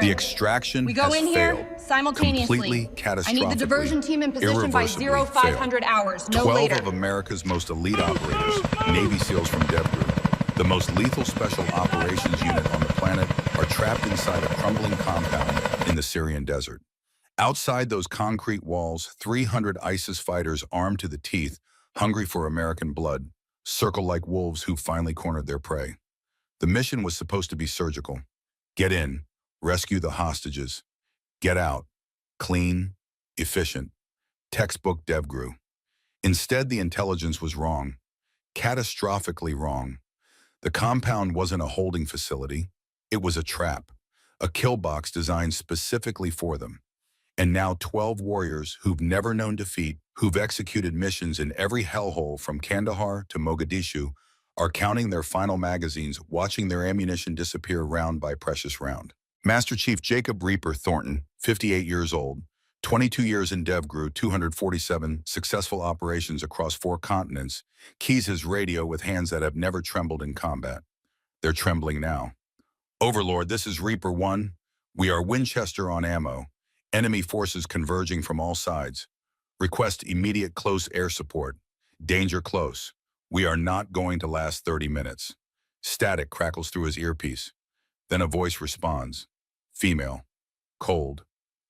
The extraction We go has in failed. here simultaneously. Completely, catastrophically, I need the diversion team in position by irreversibly 0500 hours, no 12 later. of America's most elite operators, Navy SEALs from Dev Group, the most lethal special operations unit on the planet, are trapped inside a crumbling compound in the Syrian desert. Outside those concrete walls, 300 ISIS fighters armed to the teeth, hungry for American blood, circle like wolves who finally cornered their prey. The mission was supposed to be surgical. Get in, rescue the hostages. Get out, clean, efficient. Textbook DevGru. Instead, the intelligence was wrong, catastrophically wrong. The compound wasn't a holding facility. It was a trap, a kill box designed specifically for them. And now 12 warriors who've never known defeat, who've executed missions in every hellhole from Kandahar to Mogadishu, are counting their final magazines, watching their ammunition disappear round by precious round. Master Chief Jacob Reaper Thornton, 58 years old, 22 years in DevGru, 247 successful operations across 4 continents, keys his radio with hands that have never trembled in combat. They're trembling now. Overlord, this is Reaper 1. We are Winchester on ammo. Enemy forces converging from all sides. Request immediate close air support. Danger close. We are not going to last 30 minutes. Static crackles through his earpiece. Then a voice responds. Female. Cold.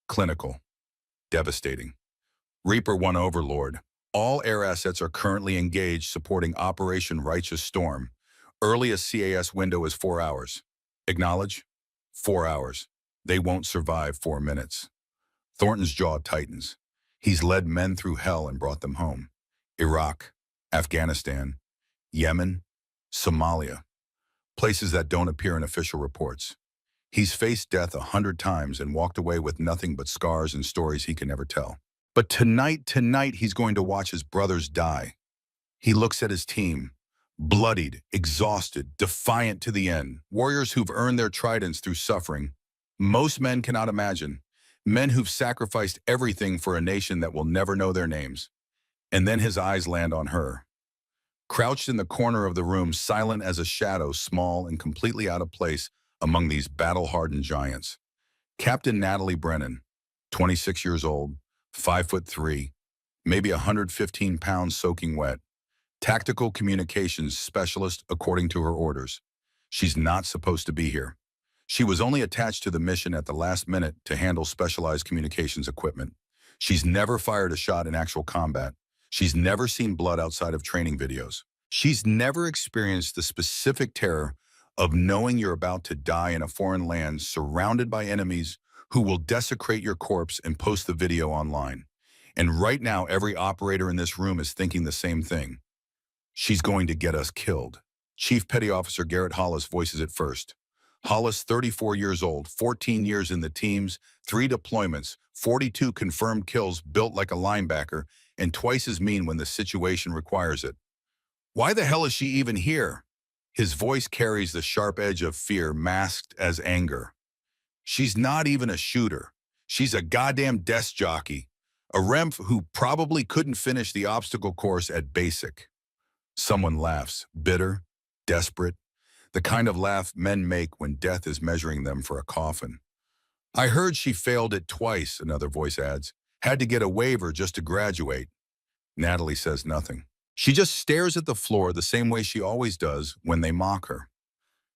Clinical. Devastating. Reaper 1 Overlord. All air assets are currently engaged supporting Operation Righteous Storm. Earliest CAS window is 4 hours. Acknowledge? 4 hours. They won't survive 4 minutes. Thornton's jaw tightens. He's led men through hell and brought them home. Iraq, Afghanistan, Yemen, Somalia. Places that don't appear in official reports. He's faced death 100 times and walked away with nothing but scars and stories he can never tell. But tonight, he's going to watch his brothers die. He looks at his team, bloodied, exhausted, defiant to the end. Warriors who've earned their tridents through suffering. Most men cannot imagine. Men who've sacrificed everything for a nation that will never know their names. And then his eyes land on her. Crouched in the corner of the room, silent as a shadow, small and completely out of place among these battle-hardened giants. Captain Natalie Brennan, 26 years old, 5'3", maybe 115 pounds soaking wet. Tactical communications specialist according to her orders. She's not supposed to be here. She was only attached to the mission at the last minute to handle specialized communications equipment. She's never fired a shot in actual combat. She's never seen blood outside of training videos. She's never experienced the specific terror of knowing you're about to die in a foreign land surrounded by enemies who will desecrate your corpse and post the video online. And right now, every operator in this room is thinking the same thing. She's going to get us killed. Chief Petty Officer Garrett Hollis voices it first. Hollis, 34 years old, 14 years in the teams, 3 deployments, 42 confirmed kills, built like a linebacker, and twice as mean when the situation requires it. Why the hell is she even here? His voice carries the sharp edge of fear masked as anger. She's not even a shooter. She's a goddamn desk jockey, a remph who probably couldn't finish the obstacle course at basic. Someone laughs, bitter, desperate, the kind of laugh men make when death is measuring them for a coffin. I heard she failed it twice, another voice adds. Had to get a waiver just to graduate. Natalie says nothing. She just stares at the floor the same way she always does when they mock her.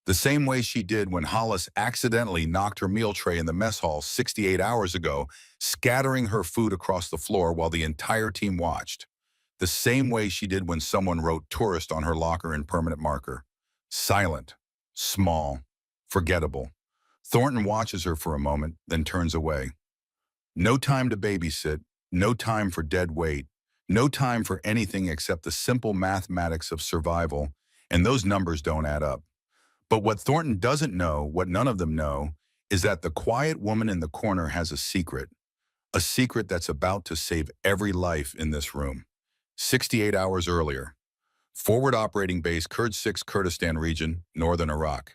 The same way she did when Hollis accidentally knocked her meal tray in the mess hall 68 hours ago, scattering her food across the floor while the entire team watched. The same way she did when someone wrote tourist on her locker in permanent marker. Silent, small, forgettable. Thornton watches her for a moment, then turns away. No time to babysit, no time for dead weight, no time for anything except the simple mathematics of survival, and those numbers don't add up. But what Thornton doesn't know, what none of them know, is that the quiet woman in the corner has a secret that's about to save every life in this room. 68 hours earlier. Forward operating base Kurd 6 Kurdistan region, northern Iraq.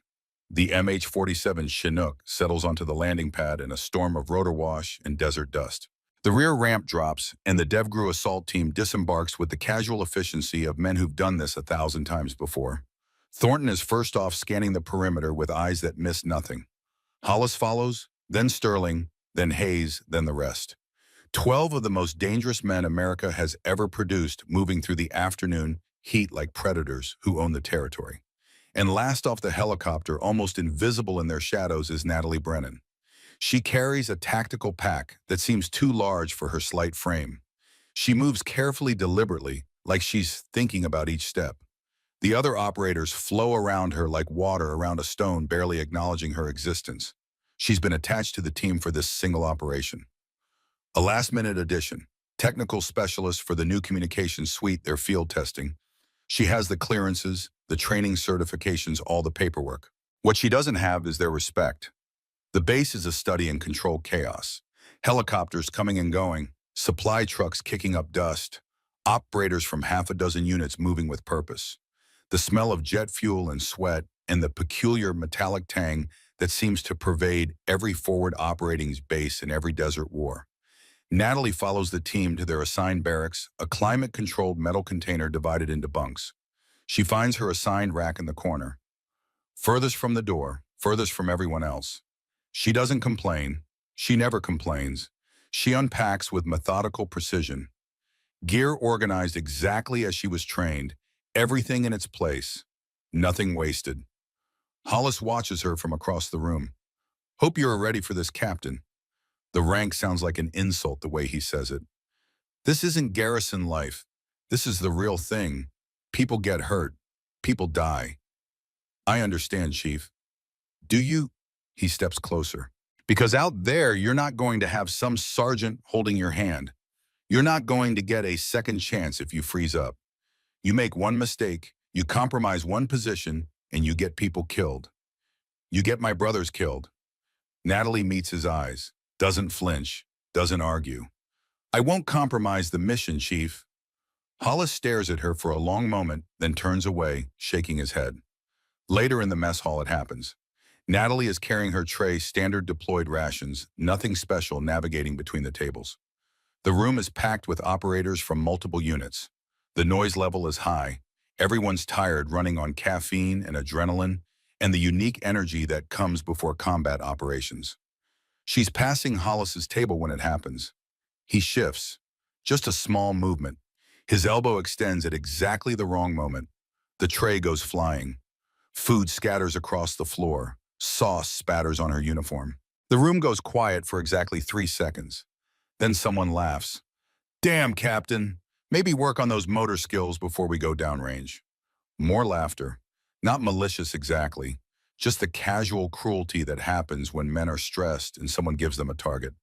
The MH-47 Chinook settles onto the landing pad in a storm of rotor wash and desert dust. The rear ramp drops, and the DevGru assault team disembarks with the casual efficiency of men who've done this 1,000 times before. Thornton is first off scanning the perimeter with eyes that miss nothing. Hollis follows, then Sterling, then Hayes, then the rest. 12 of the most dangerous men America has ever produced moving through the afternoon heat like predators who own the territory. And last off the helicopter, almost invisible in their shadows, is Natalie Brennan. She carries a tactical pack that seems too large for her slight frame. She moves carefully, deliberately, like she's thinking about each step. The other operators flow around her like water around a stone, barely acknowledging her existence. She's been attached to the team for this single operation. A last-minute addition. Technical specialist for the new communications suite they're field testing. She has the clearances, the training certifications, all the paperwork. What she doesn't have is their respect. The base is a study in controlled chaos. Helicopters coming and going, supply trucks kicking up dust, operators from half a dozen units moving with purpose. The smell of jet fuel and sweat, and the peculiar metallic tang that seems to pervade every forward operating base in every desert war. Natalie follows the team to their assigned barracks, a climate-controlled metal container divided into bunks. She finds her assigned rack in the corner, furthest from the door, furthest from everyone else. She doesn't complain. She never complains. She unpacks with methodical precision. Gear organized exactly as she was trained, everything in its place, nothing wasted. Hollis watches her from across the room. "Hope you're ready for this, Captain." The rank sounds like an insult the way he says it. This isn't garrison life. This is the real thing. People get hurt. People die. "I understand, Chief." "Do you?" He steps closer. "Because out there, you're not going to have some sergeant holding your hand. You're not going to get a second chance if you freeze up. You make one mistake, you compromise one position, and you get people killed. You get my brothers killed." Natalie meets his eyes, doesn't flinch, doesn't argue. "I won't compromise the mission, Chief." Hollis stares at her for a long moment, then turns away, shaking his head. Later in the mess hall, it happens. Natalie is carrying her tray, standard deployed rations, nothing special, navigating between the tables. The room is packed with operators from multiple units. The noise level is high. Everyone's tired, running on caffeine and adrenaline, and the unique energy that comes before combat operations. She's passing Hollis's table when it happens. He shifts. Just a small movement. His elbow extends at exactly the wrong moment. The tray goes flying. Food scatters across the floor. Sauce spatters on her uniform. The room goes quiet for exactly 3 seconds. Then someone laughs. "Damn, Captain. Maybe work on those motor skills before we go downrange." More laughter. Not malicious exactly. Just the casual cruelty that happens when men are stressed and someone gives them a target.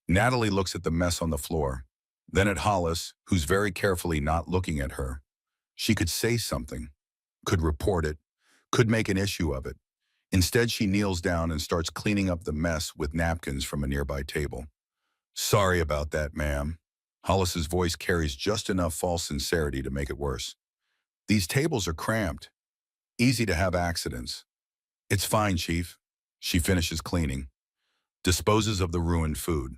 Natalie looks at the mess on the floor, then at Hollis, who's very carefully not looking at her. She could say something, could report it, could make an issue of it. Instead, she kneels down and starts cleaning up the mess with napkins from a nearby table. "Sorry about that, ma'am." Hollis's voice carries just enough false sincerity to make it worse. "These tables are cramped. Easy to have accidents." "It's fine, Chief." She finishes cleaning, disposes of the ruined food,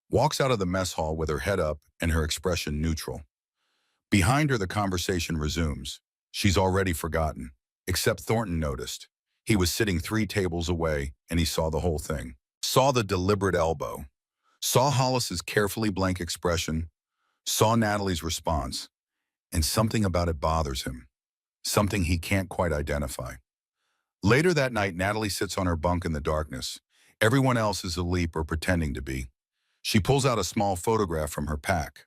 walks out of the mess hall with her head up and her expression neutral. Behind her, the conversation resumes. She's already forgotten, except Thornton noticed. He was sitting 3 tables away, and he saw the whole thing. Saw the deliberate elbow. Saw Hollis's carefully blank expression. Saw Natalie's response. And something about it bothers him. Something he can't quite identify. Later that night, Natalie sits on her bunk in the darkness. Everyone else is asleep or pretending to be. She pulls out a small photograph from her pack.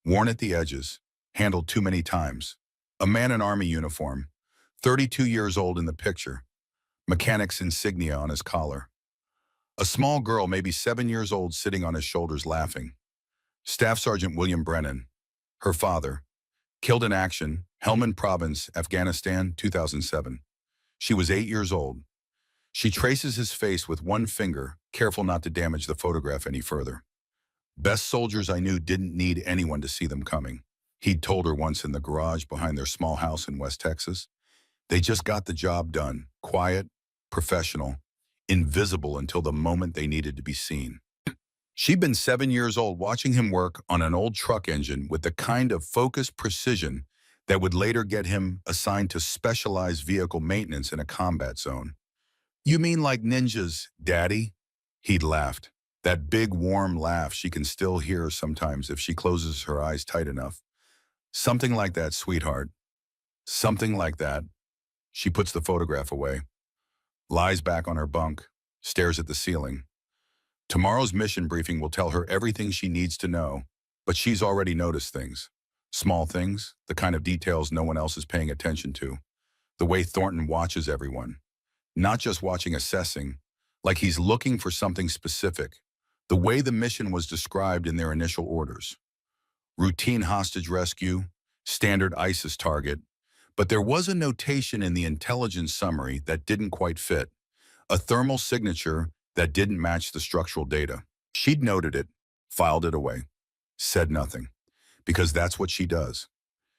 Worn at the edges, handled too many times. A man in army uniform, 32 years old in the picture. Mechanic's insignia on his collar. A small girl, maybe 7 years old, sitting on his shoulders laughing. Staff Sergeant William Brennan, her father. Killed in action, Helmand Province, Afghanistan, 2007. She was 8 years old. She traces his face with one finger, careful not to damage the photograph any further. "Best soldiers I knew didn't need anyone to see them coming," he'd told her once in the garage behind their small house in West Texas. "They just got the job done, quiet, professional, invisible until the moment they needed to be seen." She'd been 7 years old watching him work on an old truck engine with the kind of focused precision that would later get him assigned to specialized vehicle maintenance in a combat zone. "You mean like ninjas, Daddy?" He'd laughed. That big, warm laugh she can still hear sometimes if she closes her eyes tight enough. Something like that, sweetheart. Something like that. She puts the photograph away, lies back on her bunk, stares at the ceiling. Tomorrow's mission briefing will tell her everything she needs to know, but she's already noticed things. Small things, the kind of details no one else is paying attention to. The way Thornton watches everyone. Not just watching, assessing, like he's looking for something specific. The way the mission was described in their initial orders. Routine hostage rescue, standard ISIS target, but there was a notation in the intelligence summary that didn't quite fit. A thermal signature that didn't match the structural data. She'd noted it, filed it away, said nothing, because that's what she does.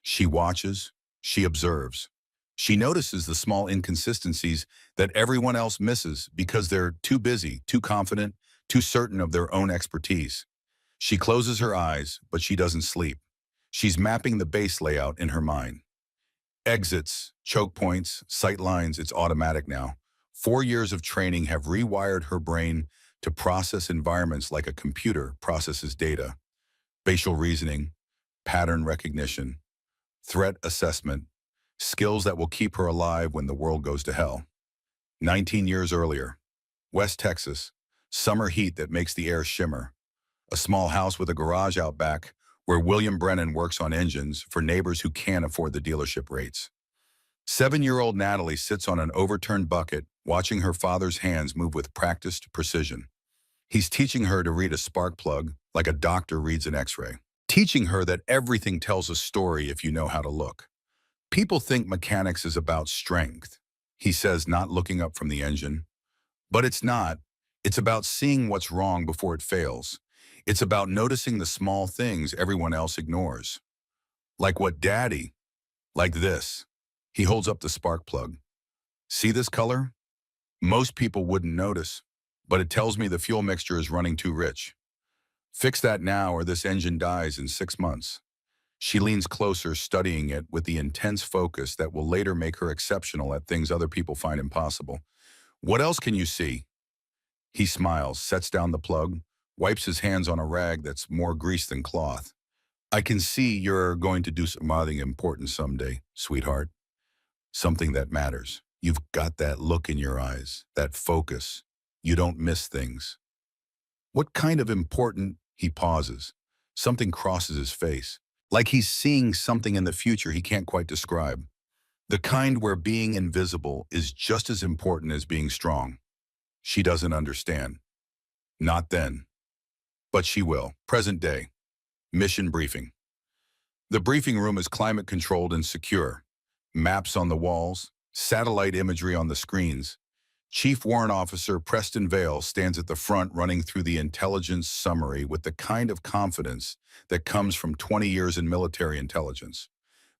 She watches, she observes. She notices the small inconsistencies that everyone else misses because they're too busy, too confident, too certain of their own expertise. She closes her eyes, but she doesn't sleep. She's mapping the base layout in her mind. Exits, choke points, sight lines, it's automatic now. 4 years of training have rewired her brain to process environments like a computer processes data. Spatial reasoning, pattern recognition, threat assessment, skills that will keep her alive when the world goes to hell. 19 years earlier, West Texas, summer heat that makes the air shimmer. A small house with a garage out back where William Brennan works on engines for neighbors who can't afford the dealership rates. 7-year-old Natalie sits on an overturned bucket, watching her father's hands move with practiced precision. He's teaching her to read a spark plug like a doctor reads an x-ray. Teaching her that everything tells a story if you know how to look. People think mechanics is about strength, he says, not looking up from the engine. But it's not. It's about seeing what's wrong before it fails. It's about noticing the small things everyone else ignores. Like what Daddy? Like this. He holds up the spark plug. See this color? Most people wouldn't notice, but it tells me the fuel mixture is running too rich. Fix that now or this engine dies in 6 months. She leans closer, studying it with the intense focus that will later make her exceptional at things other people find impossible. What else can you see? He smiles, sets down the plug, wipes his hands on a rag that's more grease than cloth. I can see you're going to do something important someday, sweetheart. Something that matters. You've got that look in your eyes, that focus. You don't miss things. What kind of important? He pauses. Something crosses his face. Like he's seeing something in the future he can't quite describe. The kind where being invisible is just as important as being strong. She doesn't understand. Not then. But she will. Present day. Mission briefing. The briefing room is climate controlled and secure. Maps on the walls, satellite imagery on the screens. Chief Warrant Officer Preston Vale stands at the front running through the intelligence summary with the kind of confidence that comes from 20 years in military intelligence.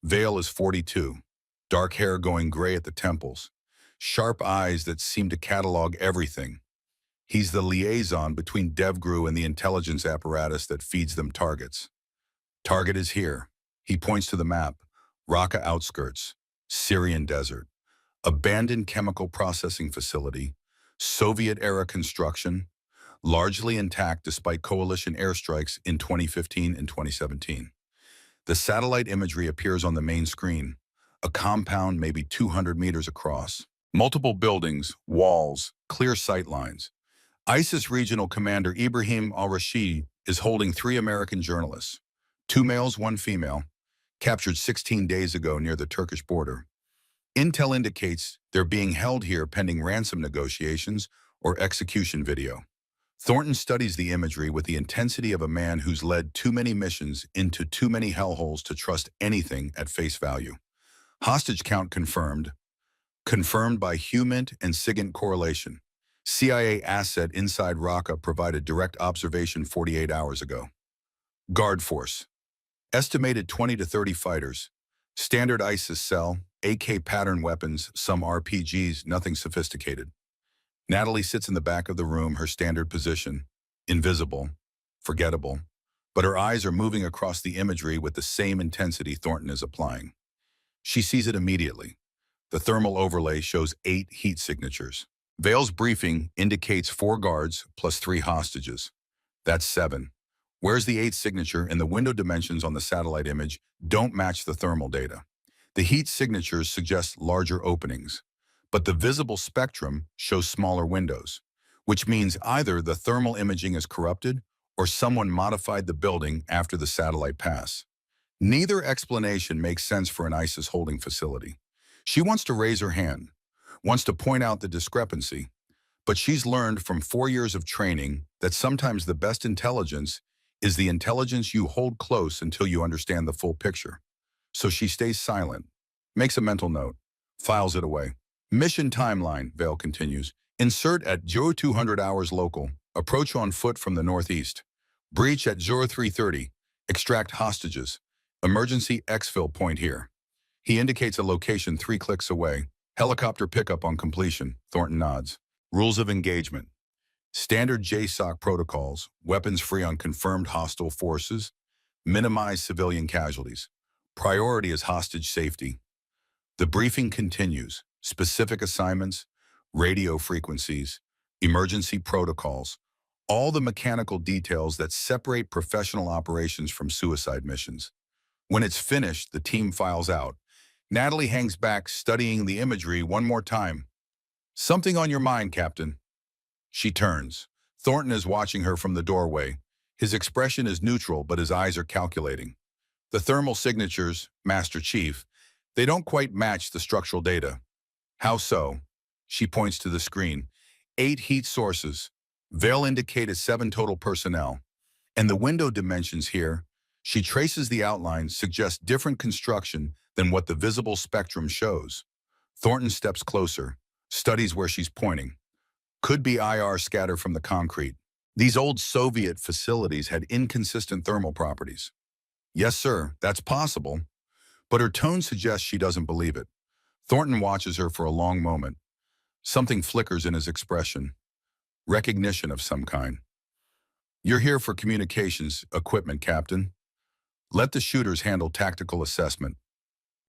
Vale is 42, dark hair going gray at the temples, sharp eyes that seem to catalog everything. He's the liaison between DevGru and the intelligence apparatus that feeds them targets. Target is here. He points to the map. Raqqa outskirts, Syrian desert. Abandoned chemical processing facility, Soviet-era construction, largely intact despite coalition airstrikes in 2015 and 2017. The satellite imagery appears on the main screen, a compound maybe 200 meters across. Multiple buildings, walls, clear sight lines. ISIS regional commander Ibrahim al-Rashid is holding 3 American journalists, 2 males, 1 female, captured 16 days ago near the Turkish border. Intel indicates they're being held here pending ransom negotiations or execution video. Thornton studies the imagery with the intensity of a man who's led too many missions into too many hellholes to trust anything at face value. Hostage count confirmed. Confirmed by HUMINT and SIGINT correlation. CIA asset inside Raqqa provided direct observation 48 hours ago. Guard force. Estimated 20 to 30 fighters. Standard ISIS cell, AK pattern weapons, some RPGs, nothing sophisticated. Natalie sits in the back of the room, her standard position, invisible, forgettable, but her eyes are moving across the imagery with the same intensity Thornton is applying. She sees it immediately. The thermal overlay shows 8 heat signatures. Vale's briefing indicates 4 guards plus 3 hostages. That's 7. Where's the 8th signature? And the window dimensions on the satellite image don't match the thermal data. The heat signatures suggest larger openings, but the visible spectrum shows smaller windows, which means either the thermal imaging is corrupted or someone modified the building after the satellite pass. Neither explanation makes sense for an ISIS holding facility. She wants to raise her hand, wants to point out the discrepancy, but she's learned from 4 years of training that sometimes the best intelligence is the intelligence you hold close until you understand the full picture. So she stays silent, makes a mental note, files it away. Mission timeline, Vale continues. Insert at 0200 hours local. Approach on foot from the northeast. Breach at 0330. Extract hostages. Emergency exfil point here. He indicates a location 3 clicks away. Helicopter pickup on completion. Thornton nods. Rules of engagement. Standard JSOC protocols. Weapons free on confirmed hostile forces. Minimize civilian casualties. Priority is hostage safety. The briefing continues. Specific assignments, radio frequencies, emergency protocols, all the mechanical details that separate professional operations from suicide missions. When it's finished, the team files out. Natalie hangs back, studying the imagery one more time. Something on your mind, Captain. She turns. Thornton is watching her from the doorway. His expression is neutral, but his eyes are calculating. The thermal signatures, Master Chief, they don't quite match the structural data. How so? She points to the screen. 8 heat sources. Vale indicated 7 total personnel. And the window dimensions here, she traces the outlines, suggest different construction than what the visible spectrum shows. Thornton steps closer, studies where she's pointing. Could be IR scatter from the concrete. These old Soviet facilities had inconsistent thermal properties. Yes, sir, that's possible. But her tone suggests she doesn't believe it. Thornton watches her for a long moment. Something flickers in his expression. Recognition of some kind. You're here for communications equipment, Captain. Let the shooters handle tactical assessment.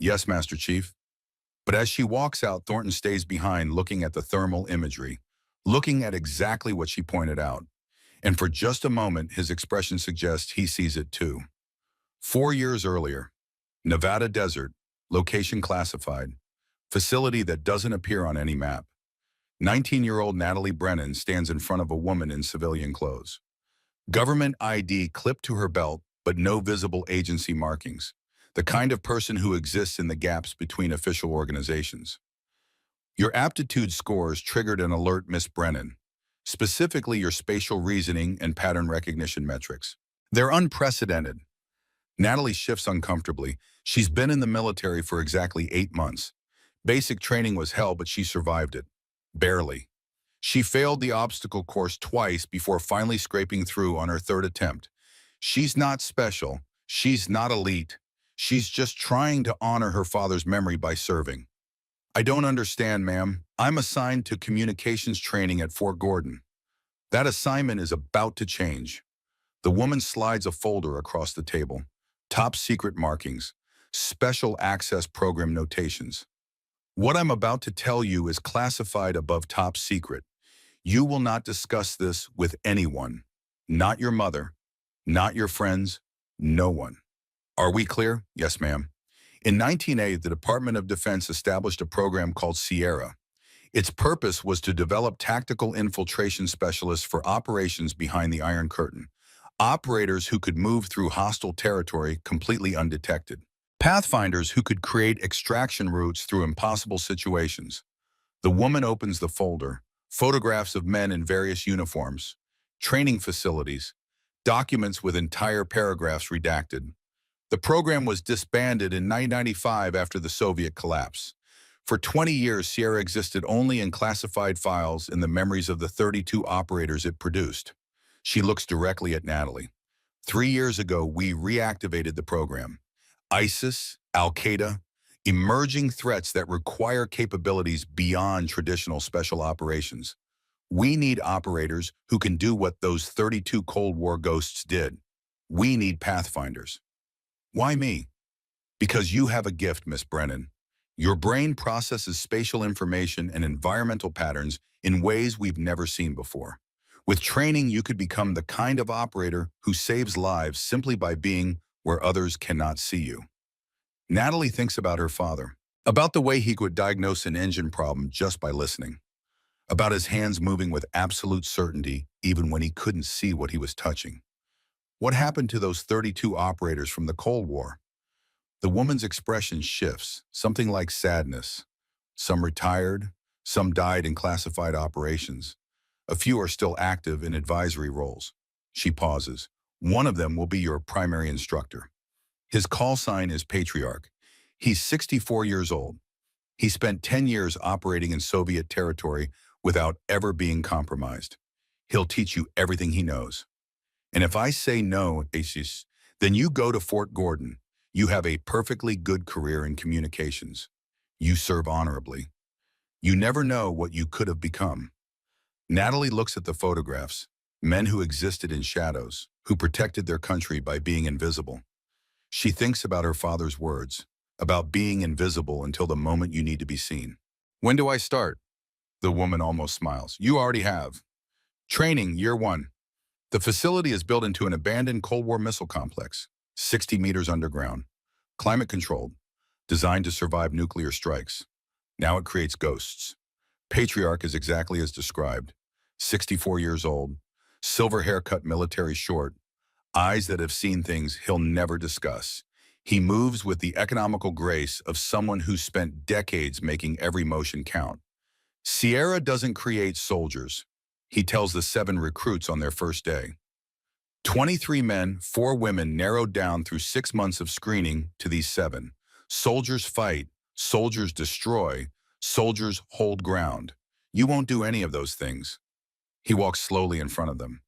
Yes, Master Chief. But as she walks out, Thornton stays behind, looking at the thermal imagery, looking at exactly what she pointed out. And for just a moment, his expression suggests he sees it too. 4 years earlier, Nevada desert, location classified, facility that doesn't appear on any map. 19-year-old Natalie Brennan stands in front of a woman in civilian clothes. Government ID clipped to her belt, but no visible agency markings. The kind of person who exists in the gaps between official organizations. Your aptitude scores triggered an alert, Miss Brennan. Specifically your spatial reasoning and pattern recognition metrics. They're unprecedented. Natalie shifts uncomfortably. She's been in the military for exactly 8 months. Basic training was hell, but she survived it. Barely. She failed the obstacle course twice before finally scraping through on her 3rd attempt. She's not special. She's not elite. She's just trying to honor her father's memory by serving. I don't understand, ma'am. I'm assigned to communications training at Fort Gordon. That assignment is about to change. The woman slides a folder across the table. Top secret markings. Special access program notations. What I'm about to tell you is classified above top secret. You will not discuss this with anyone. Not your mother, not your friends, no one. Are we clear? Yes, ma'am. In 1980, the Department of Defense established a program called Sierra. Its purpose was to develop tactical infiltration specialists for operations behind the Iron Curtain. Operators who could move through hostile territory completely undetected. Pathfinders who could create extraction routes through impossible situations. The woman opens the folder. Photographs of men in various uniforms. Training facilities. Documents with entire paragraphs redacted. The program was disbanded in 1995 after the Soviet collapse. For 20 years, Sierra existed only in classified files in the memories of the 32 operators it produced. She looks directly at Natalie. 3 years ago, we reactivated the program. ISIS, Al-Qaeda, emerging threats that require capabilities beyond traditional special operations. We need operators who can do what those 32 Cold War ghosts did. We need pathfinders. Why me? Because you have a gift, Miss Brennan. Your brain processes spatial information and environmental patterns in ways we've never seen before. With training, you could become the kind of operator who saves lives simply by being where others cannot see you. Natalie thinks about her father, about the way he could diagnose an engine problem just by listening, about his hands moving with absolute certainty even when he couldn't see what he was touching. What happened to those 32 operators from the Cold War? The woman's expression shifts, something like sadness. Some retired, some died in classified operations. A few are still active in advisory roles. She pauses. One of them will be your primary instructor. His call sign is Patriarch. He's 64 years old. He spent 10 years operating in Soviet territory without ever being compromised. He'll teach you everything he knows. And if I say no, Asis, then you go to Fort Gordon. You have a perfectly good career in communications. You serve honorably. You never know what you could have become. Natalie looks at the photographs, men who existed in shadows, who protected their country by being invisible. She thinks about her father's words, about being invisible until the moment you need to be seen. When do I start? The woman almost smiles. You already have. Training, year 1. The facility is built into an abandoned Cold War missile complex, 60 meters underground, climate-controlled, designed to survive nuclear strikes. Now it creates ghosts. Patriarch is exactly as described, 64 years old, silver haircut, military short, eyes that have seen things he'll never discuss. He moves with the economical grace of someone who spent decades making every motion count. Sierra doesn't create soldiers. He tells the 7 recruits on their first day. 23 men, 4 women narrowed down through 6 months of screening to these 7. Soldiers fight, soldiers destroy, soldiers hold ground. You won't do any of those things. He walks slowly in front of them.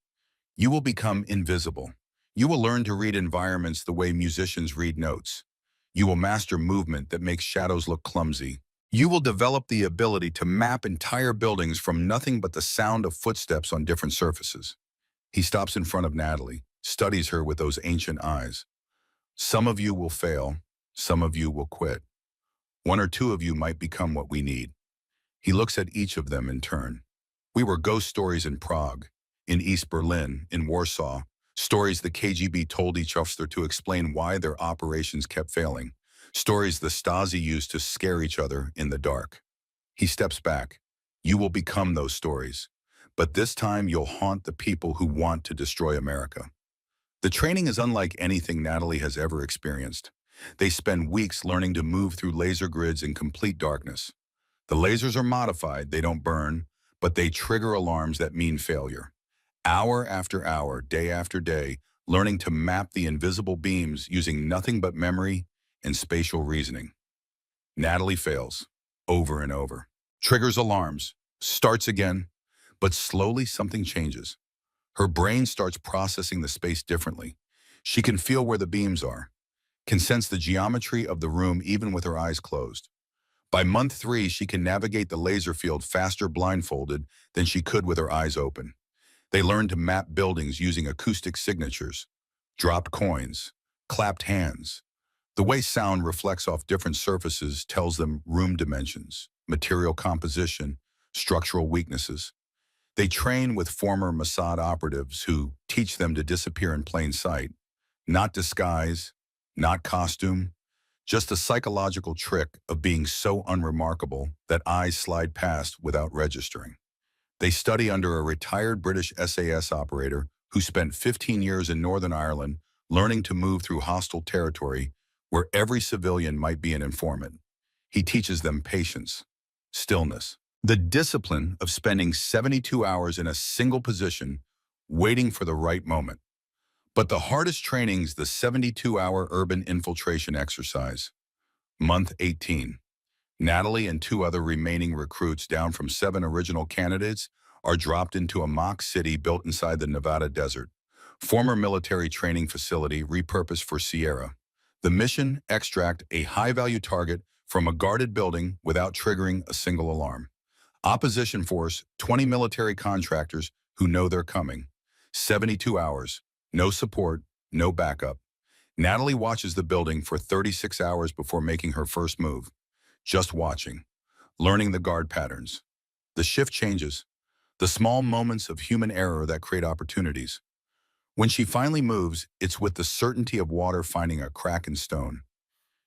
You will become invisible. You will learn to read environments the way musicians read notes. You will master movement that makes shadows look clumsy. You will develop the ability to map entire buildings from nothing but the sound of footsteps on different surfaces. He stops in front of Natalie, studies her with those ancient eyes. Some of you will fail. Some of you will quit. 1 or 2 of you might become what we need. He looks at each of them in turn. We were ghost stories in Prague, in East Berlin, in Warsaw, stories the KGB told each other to explain why their operations kept failing, stories the Stasi used to scare each other in the dark. He steps back. You will become those stories, but this time you'll haunt the people who want to destroy America. The training is unlike anything Natalie has ever experienced. They spend weeks learning to move through laser grids in complete darkness. The lasers are modified, they don't burn, but they trigger alarms that mean failure. Hour after hour, day after day, learning to map the invisible beams using nothing but memory and spatial reasoning. Natalie fails, over and over. Triggers alarms, starts again, but slowly something changes. Her brain starts processing the space differently. She can feel where the beams are, can sense the geometry of the room even with her eyes closed. By month 3, she can navigate the laser field faster blindfolded than she could with her eyes open. They learn to map buildings using acoustic signatures, dropped coins, clapped hands. The way sound reflects off different surfaces tells them room dimensions, material composition, structural weaknesses. They train with former Mossad operatives who teach them to disappear in plain sight. Not disguise, not costume, just a psychological trick of being so unremarkable that eyes slide past without registering. They study under a retired British SAS operator who spent 15 years in Northern Ireland learning to move through hostile territory where every civilian might be an informant. He teaches them patience, stillness, the discipline of spending 72 hours in a single position, waiting for the right moment. But the hardest training's the 72-hour urban infiltration exercise. Month 18. Natalie and 2 other remaining recruits, down from 7 original candidates, are dropped into a mock city built inside the Nevada desert. Former military training facility repurposed for Sierra. The mission: extract a high-value target from a guarded building without triggering a single alarm. Opposition force: 20 military contractors who know they're coming. 72 hours. No support, no backup. Natalie watches the building for 36 hours before making her first move. just watching, learning the guard patterns. The shift changes, the small moments of human error that create opportunities. When she finally moves, it's with the certainty of water finding a crack in stone.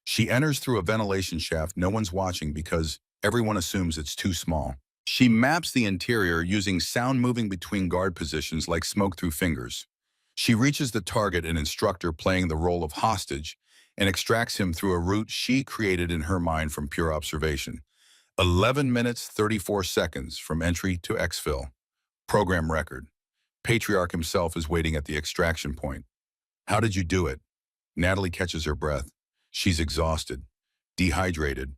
She enters through a ventilation shaft no one's watching because everyone assumes it's too small. She maps the interior using sound moving between guard positions like smoke through fingers. She reaches the target, an instructor playing the role of hostage, and extracts him through a route she created in her mind from pure observation. 11 minutes, 34 seconds from entry to exfil. Program record. Patriarch himself is waiting at the extraction point. How did you do it? Natalie catches her breath. She's exhausted, dehydrated,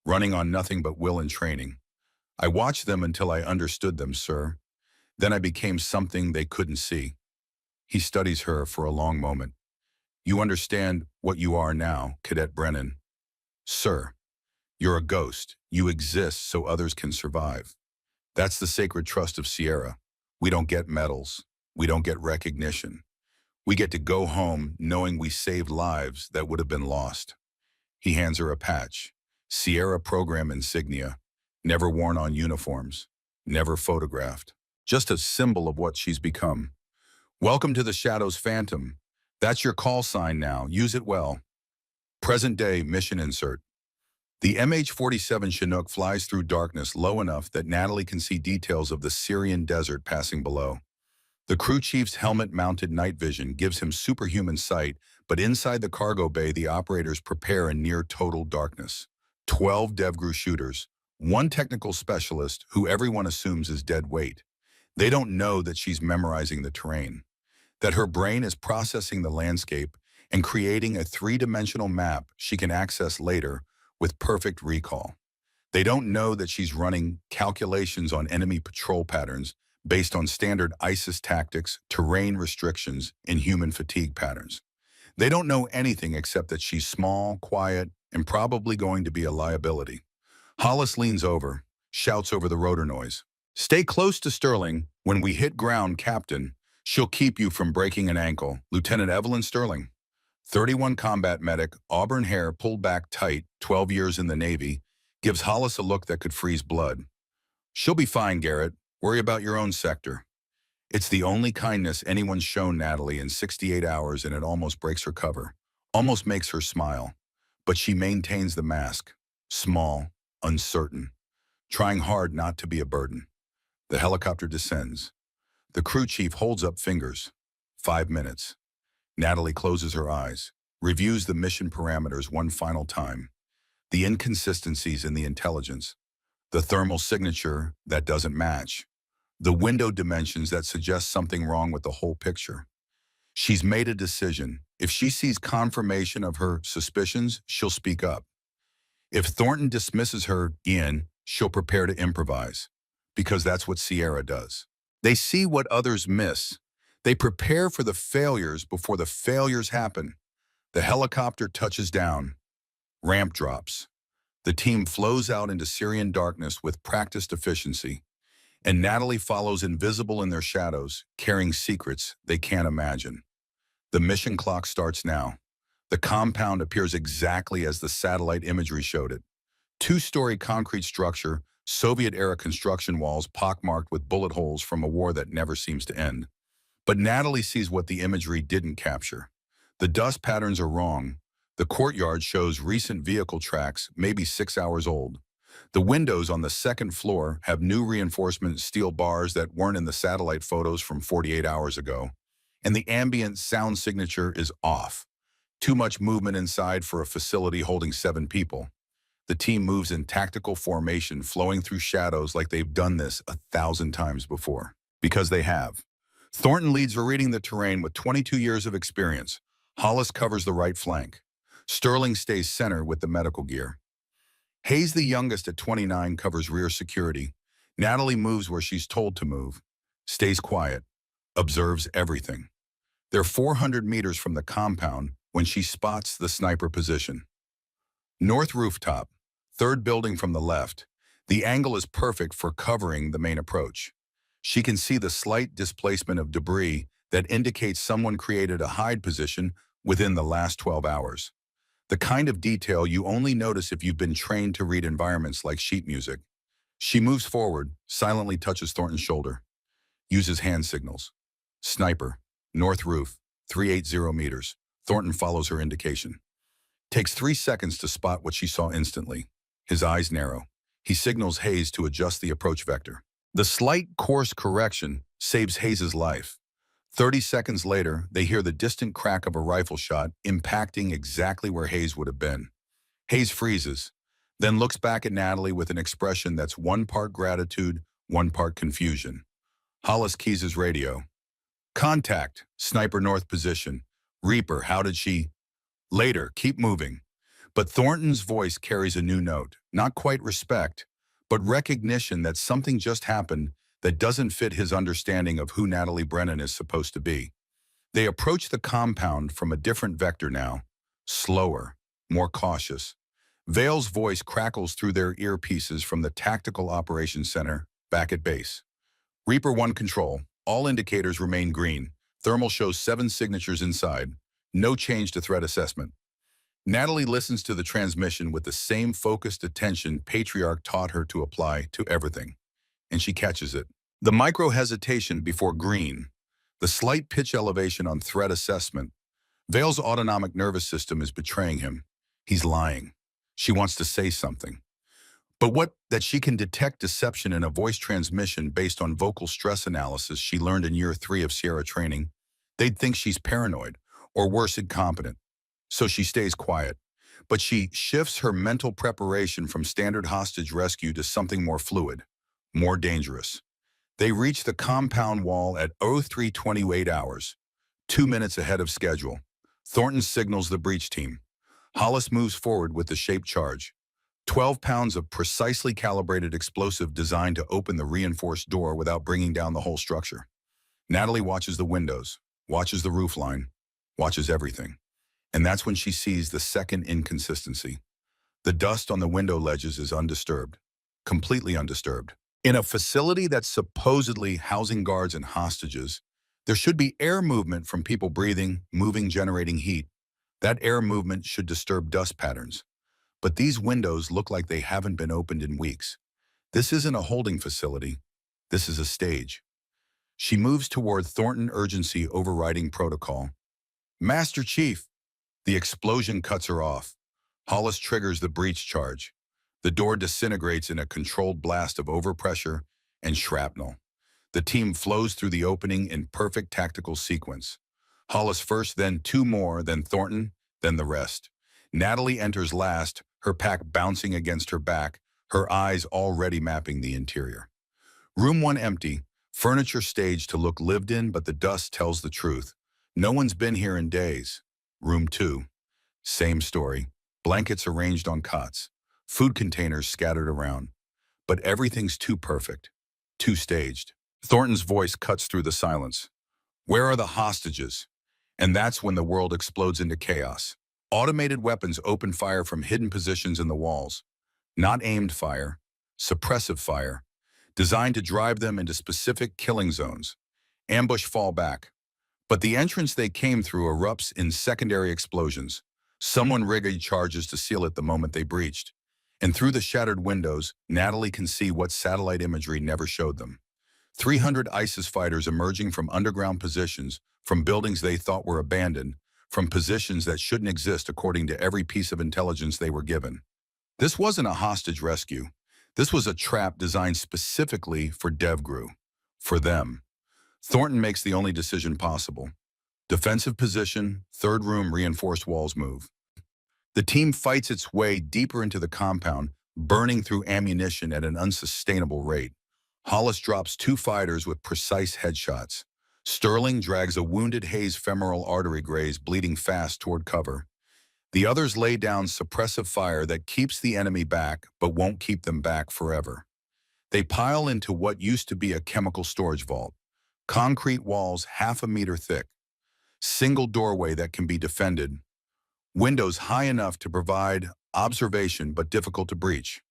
running on nothing but will and training. I watched them until I understood them, sir. Then I became something they couldn't see. He studies her for a long moment. You understand what you are now, Cadet Brennan. Sir, you're a ghost. You exist so others can survive. That's the sacred trust of Sierra. We don't get medals. We don't get recognition. We get to go home knowing we saved lives that would have been lost. He hands her a patch. Sierra program insignia. Never worn on uniforms. Never photographed. Just a symbol of what she's become. Welcome to the Shadows Phantom. That's your call sign now. Use it well. Present day mission insert. The MH-47 Chinook flies through darkness low enough that Natalie can see details of the Syrian desert passing below. The crew chief's helmet-mounted night vision gives him superhuman sight, but inside the cargo bay, the operators prepare in near-total darkness. 12 DevGru shooters, one technical specialist who everyone assumes is dead weight. They don't know that she's memorizing the terrain, that her brain is processing the landscape and creating a three-dimensional map she can access later with perfect recall. They don't know that she's running calculations on enemy patrol patterns based on standard ISIS tactics, terrain restrictions, and human fatigue patterns. They don't know anything except that she's small, quiet, and probably going to be a liability. Hollis leans over, shouts over the rotor noise. Stay close to Sterling. When we hit ground, Captain, she'll keep you from breaking an ankle. Lieutenant Evelyn Sterling. 31 combat medic, auburn hair pulled back tight, 12 years in the Navy, gives Hollis a look that could freeze blood. She'll be fine, Garrett. Worry about your own sector. It's the only kindness anyone's shown Natalie in 68 hours, and it almost breaks her cover, almost makes her smile. But she maintains the mask, small, uncertain, trying hard not to be a burden. The helicopter descends. The crew chief holds up fingers. 5 minutes. Natalie closes her eyes, reviews the mission parameters one final time. The inconsistencies in the intelligence, the thermal signature that doesn't match, the window dimensions that suggest something wrong with the whole picture. She's made a decision. If she sees confirmation of her suspicions, she'll speak up. If Thornton dismisses her, she'll prepare to improvise, because that's what Sierra does. They see what others miss. They prepare for the failures before the failures happen. The helicopter touches down. Ramp drops. The team flows out into Syrian darkness with practiced efficiency, and Natalie follows invisible in their shadows, carrying secrets they can't imagine. The mission clock starts now. The compound appears exactly as the satellite imagery showed it. 2-story concrete structure, Soviet-era construction walls pockmarked with bullet holes from a war that never seems to end. But Natalie sees what the imagery didn't capture. The dust patterns are wrong. The courtyard shows recent vehicle tracks, maybe 6 hours old. The windows on the second floor have new reinforcement steel bars that weren't in the satellite photos from 48 hours ago. And the ambient sound signature is off. Too much movement inside for a facility holding 7 people. The team moves in tactical formation, flowing through shadows like they've done this 1,000 times before. Because they have. Thornton leads for reading the terrain with 22 years of experience. Hollis covers the right flank. Sterling stays center with the medical gear. Hayes, the youngest at 29, covers rear security. Natalie moves where she's told to move, stays quiet, observes everything. They're 400 meters from the compound when she spots the sniper position. North rooftop, third building from the left. The angle is perfect for covering the main approach. She can see the slight displacement of debris that indicates someone created a hide position within the last 12 hours. The kind of detail you only notice if you've been trained to read environments like sheet music. She moves forward, silently touches Thornton's shoulder, uses hand signals. Sniper, north roof, 380 meters. Thornton follows her indication. Takes 3 seconds to spot what she saw instantly. His eyes narrow. He signals Hayes to adjust the approach vector. The slight course correction saves Hayes' life. 30 seconds later, they hear the distant crack of a rifle shot impacting exactly where Hayes would have been. Hayes freezes, then looks back at Natalie with an expression that's one part gratitude, one part confusion. Hollis keys his radio. Contact, sniper north position. Reaper, how did she? Later, keep moving. But Thornton's voice carries a new note, not quite respect, but recognition that something just happened that doesn't fit his understanding of who Natalie Brennan is supposed to be. They approach the compound from a different vector now, slower, more cautious. Vale's voice crackles through their earpieces from the Tactical Operations Center, back at base. Reaper 1 control. All indicators remain green. Thermal shows 7 signatures inside. No change to threat assessment. Natalie listens to the transmission with the same focused attention Patriarch taught her to apply to everything. And she catches it. The micro-hesitation before green, the slight pitch elevation on threat assessment. Vale's autonomic nervous system is betraying him. He's lying. She wants to say something. But that she can detect deception in a voice transmission based on vocal stress analysis she learned in year 3 of Sierra training, they'd think she's paranoid, or worse, incompetent. So she stays quiet. But she shifts her mental preparation from standard hostage rescue to something more fluid, more dangerous. They reach the compound wall at 03:28 hours, 2 minutes ahead of schedule. Thornton signals the breach team. Hollis moves forward with the shaped charge. 12 pounds of precisely calibrated explosive designed to open the reinforced door without bringing down the whole structure. Natalie watches the windows, watches the roofline, watches everything. And that's when she sees the second inconsistency. The dust on the window ledges is undisturbed, completely undisturbed. In a facility that's supposedly housing guards and hostages, there should be air movement from people breathing, moving, generating heat. That air movement should disturb dust patterns. But these windows look like they haven't been opened in weeks. This isn't a holding facility. This is a stage. She moves toward Thornton urgency overriding protocol. Master Chief! The explosion cuts her off. Hollis triggers the breach charge. The door disintegrates in a controlled blast of overpressure and shrapnel. The team flows through the opening in perfect tactical sequence. Hollis first, then 2 more, then Thornton, then the rest. Natalie enters last, her pack bouncing against her back, her eyes already mapping the interior. Room 1 empty, furniture staged to look lived in, but the dust tells the truth. No one's been here in days. Room 2. Same story. Blankets arranged on cots. Food containers scattered around. But everything's too perfect. Too staged. Thornton's voice cuts through the silence. Where are the hostages? And that's when the world explodes into chaos. Automated weapons open fire from hidden positions in the walls. Not aimed fire, suppressive fire, designed to drive them into specific killing zones. Ambush fallback. But the entrance they came through erupts in secondary explosions. Someone rigged charges to seal it the moment they breached. And through the shattered windows, Natalie can see what satellite imagery never showed them. 300 ISIS fighters emerging from underground positions, from buildings they thought were abandoned, from positions that shouldn't exist according to every piece of intelligence they were given. This wasn't a hostage rescue. This was a trap designed specifically for DevGru. For them. Thornton makes the only decision possible. Defensive position, 3rd room, reinforced walls move. The team fights its way deeper into the compound, burning through ammunition at an unsustainable rate. Hollis drops 2 fighters with precise headshots. Sterling drags a wounded Hayes femoral artery graze bleeding fast toward cover. The others lay down suppressive fire that keeps the enemy back but won't keep them back forever. They pile into what used to be a chemical storage vault. Concrete walls half a meter thick. Single doorway that can be defended. Windows high enough to provide observation but difficult to breach.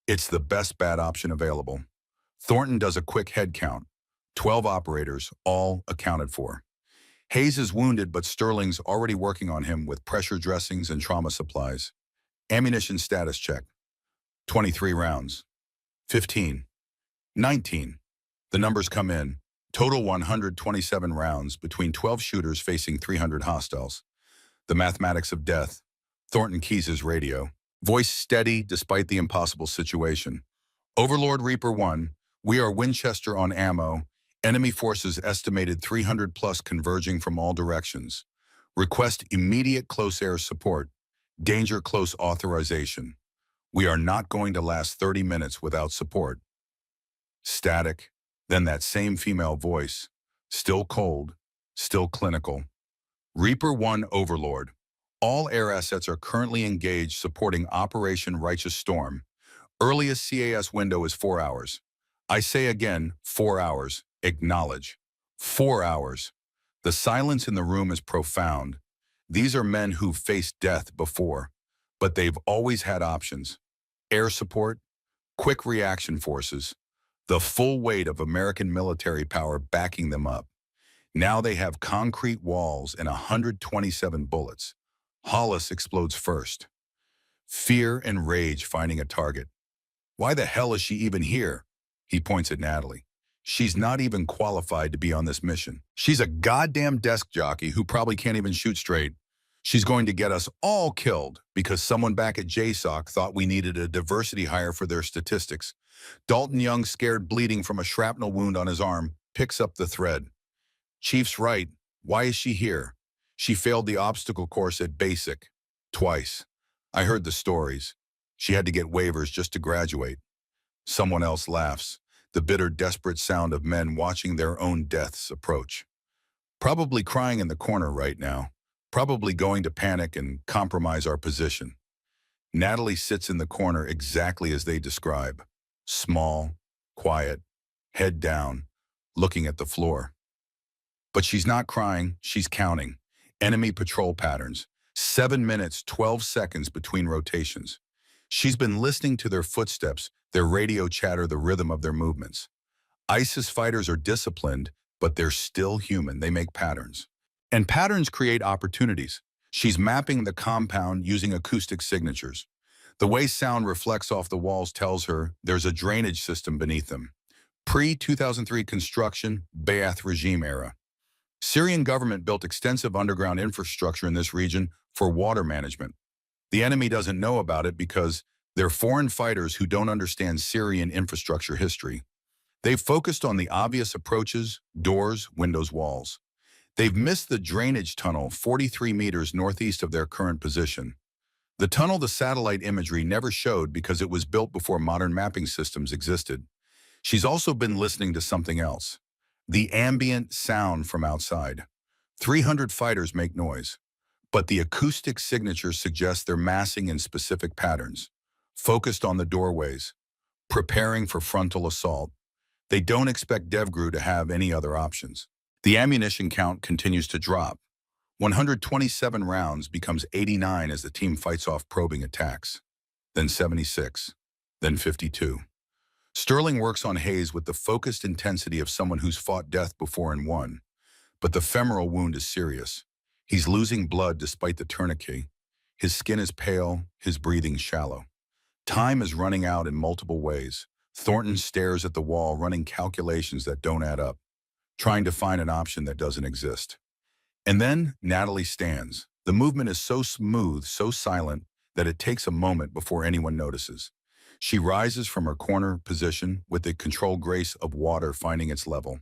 It's the best bad option available. Thornton does a quick head count. 12 operators, all accounted for. Hayes is wounded, but Sterling's already working on him with pressure dressings and trauma supplies. Ammunition status check. 23 rounds. 15. 19. The numbers come in. Total 127 rounds between 12 shooters facing 300 hostiles. The mathematics of death. Thornton Keyes' radio. Voice steady despite the impossible situation. Overlord Reaper 1, we are Winchester on ammo. Enemy forces estimated 300 plus converging from all directions. Request immediate close air support. Danger close authorization. We are not going to last 30 minutes without support. Static. Then that same female voice. Still cold. Still clinical. Reaper 1 Overlord. All air assets are currently engaged supporting Operation Righteous Storm. Earliest CAS window is 4 hours. I say again, 4 hours. Acknowledge. 4 hours. The silence in the room is profound. These are men who've faced death before, but they've always had options. Air support, quick reaction forces, the full weight of American military power backing them up. Now they have concrete walls and 127 bullets. Hollis explodes first. Fear and rage finding a target. Why the hell is she even here? He points at Natalie. She's not even qualified to be on this mission. She's a goddamn desk jockey who probably can't even shoot straight. She's going to get us all killed because someone back at JSOC thought we needed a diversity hire for their statistics. Dalton Young, scared bleeding from a shrapnel wound on his arm, picks up the thread. Chief's right. Why is she here? She failed the obstacle course at Basic. Twice. I heard the stories. She had to get waivers just to graduate. Someone else laughs. The bitter, desperate sound of men watching their own deaths approach. Probably crying in the corner right now. Probably going to panic and compromise our position. Natalie sits in the corner exactly as they describe. Small, quiet, head down, looking at the floor. But she's not crying, she's counting. Enemy patrol patterns. 7 minutes, 12 seconds between rotations. She's been listening to their footsteps, their radio chatter, the rhythm of their movements. ISIS fighters are disciplined, but they're still human. They make patterns. And patterns create opportunities. She's mapping the compound using acoustic signatures. The way sound reflects off the walls tells her there's a drainage system beneath them. Pre-2003 construction, Ba'ath regime era. Syrian government built extensive underground infrastructure in this region for water management. The enemy doesn't know about it because they're foreign fighters who don't understand Syrian infrastructure history. They've focused on the obvious approaches, doors, windows, walls. They've missed the drainage tunnel 43 meters northeast of their current position. The tunnel the satellite imagery never showed because it was built before modern mapping systems existed. She's also been listening to something else. The ambient sound from outside. 300 fighters make noise, but the acoustic signatures suggest they're massing in specific patterns, focused on the doorways, preparing for frontal assault. They don't expect DevGru to have any other options. The ammunition count continues to drop. 127 rounds becomes 89 as the team fights off probing attacks. Then 76. Then 52. Sterling works on Hayes with the focused intensity of someone who's fought death before and won. But the femoral wound is serious. He's losing blood despite the tourniquet. His skin is pale, his breathing shallow. Time is running out in multiple ways. Thornton stares at the wall, running calculations that don't add up, trying to find an option that doesn't exist. And then Natalie stands. The movement is so smooth, so silent, that it takes a moment before anyone notices. She rises from her corner position with the controlled grace of water finding its level.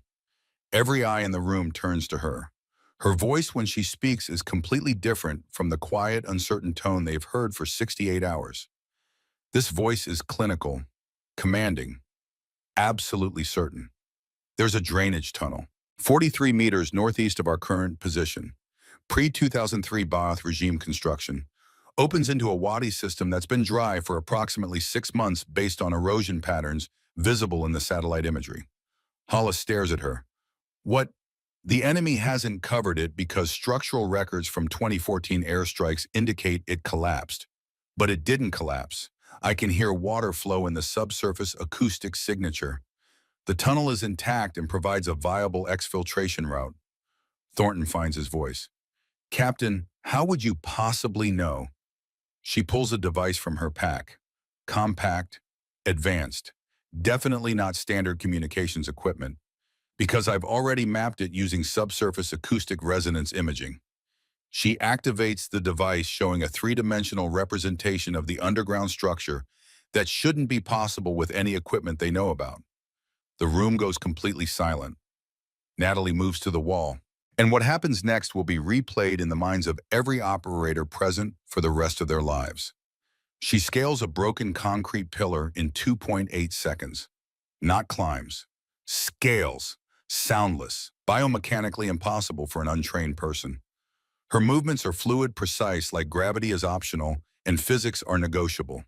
Every eye in the room turns to her. Her voice when she speaks is completely different from the quiet, uncertain tone they've heard for 68 hours. This voice is clinical, commanding, absolutely certain. There's a drainage tunnel, 43 meters northeast of our current position. Pre-2003 Ba'ath regime construction. Opens into a wadi system that's been dry for approximately 6 months based on erosion patterns visible in the satellite imagery. Hollis stares at her. What? The enemy hasn't covered it because structural records from 2014 airstrikes indicate it collapsed. But it didn't collapse. I can hear water flow in the subsurface acoustic signature. The tunnel is intact and provides a viable exfiltration route. Thornton finds his voice. Captain, how would you possibly know? She pulls a device from her pack. Compact, advanced. Definitely not standard communications equipment, because I've already mapped it using subsurface acoustic resonance imaging. She activates the device, showing a three-dimensional representation of the underground structure that shouldn't be possible with any equipment they know about. The room goes completely silent. Natalie moves to the wall, and what happens next will be replayed in the minds of every operator present for the rest of their lives. She scales a broken concrete pillar in 2.8 seconds. Not climbs. Scales. Soundless. Biomechanically impossible for an untrained person. Her movements are fluid, precise, like gravity is optional, and physics are negotiable.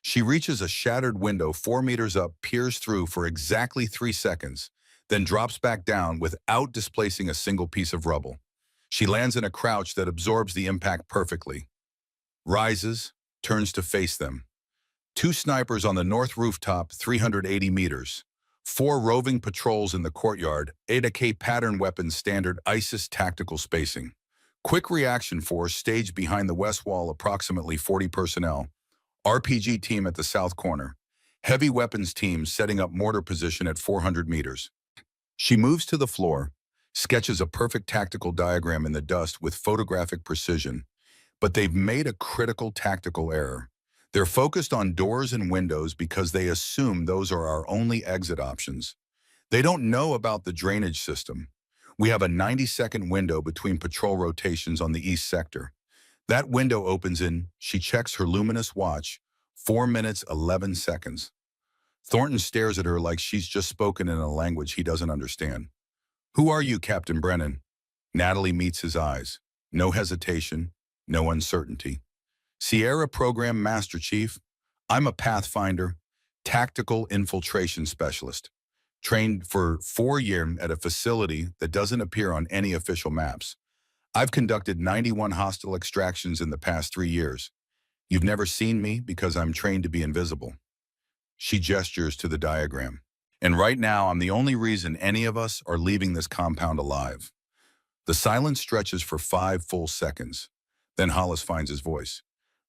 She reaches a shattered window 4 meters up, peers through for exactly 3 seconds, then drops back down without displacing a single piece of rubble. She lands in a crouch that absorbs the impact perfectly. Rises, turns to face them. 2 snipers on the north rooftop, 380 meters. 4 roving patrols in the courtyard, ADK pattern weapons, standard ISIS tactical spacing. Quick reaction force staged behind the west wall, approximately 40 personnel. RPG team at the south corner. Heavy weapons team setting up mortar position at 400 meters. She moves to the floor, sketches a perfect tactical diagram in the dust with photographic precision, but they've made a critical tactical error. They're focused on doors and windows because they assume those are our only exit options. They don't know about the drainage system. We have a 90-second window between patrol rotations on the east sector. That window opens in, she checks her luminous watch, 4 minutes, 11 seconds. Thornton stares at her like she's just spoken in a language he doesn't understand. Who are you, Captain Brennan? Natalie meets his eyes. No hesitation, no uncertainty. Sierra Program Master Chief. I'm a Pathfinder, tactical infiltration specialist, trained for 4 years at a facility that doesn't appear on any official maps. I've conducted 91 hostile extractions in the past 3 years. You've never seen me because I'm trained to be invisible. She gestures to the diagram. And right now, I'm the only reason any of us are leaving this compound alive. The silence stretches for 5 full seconds. Then Hollis finds his voice.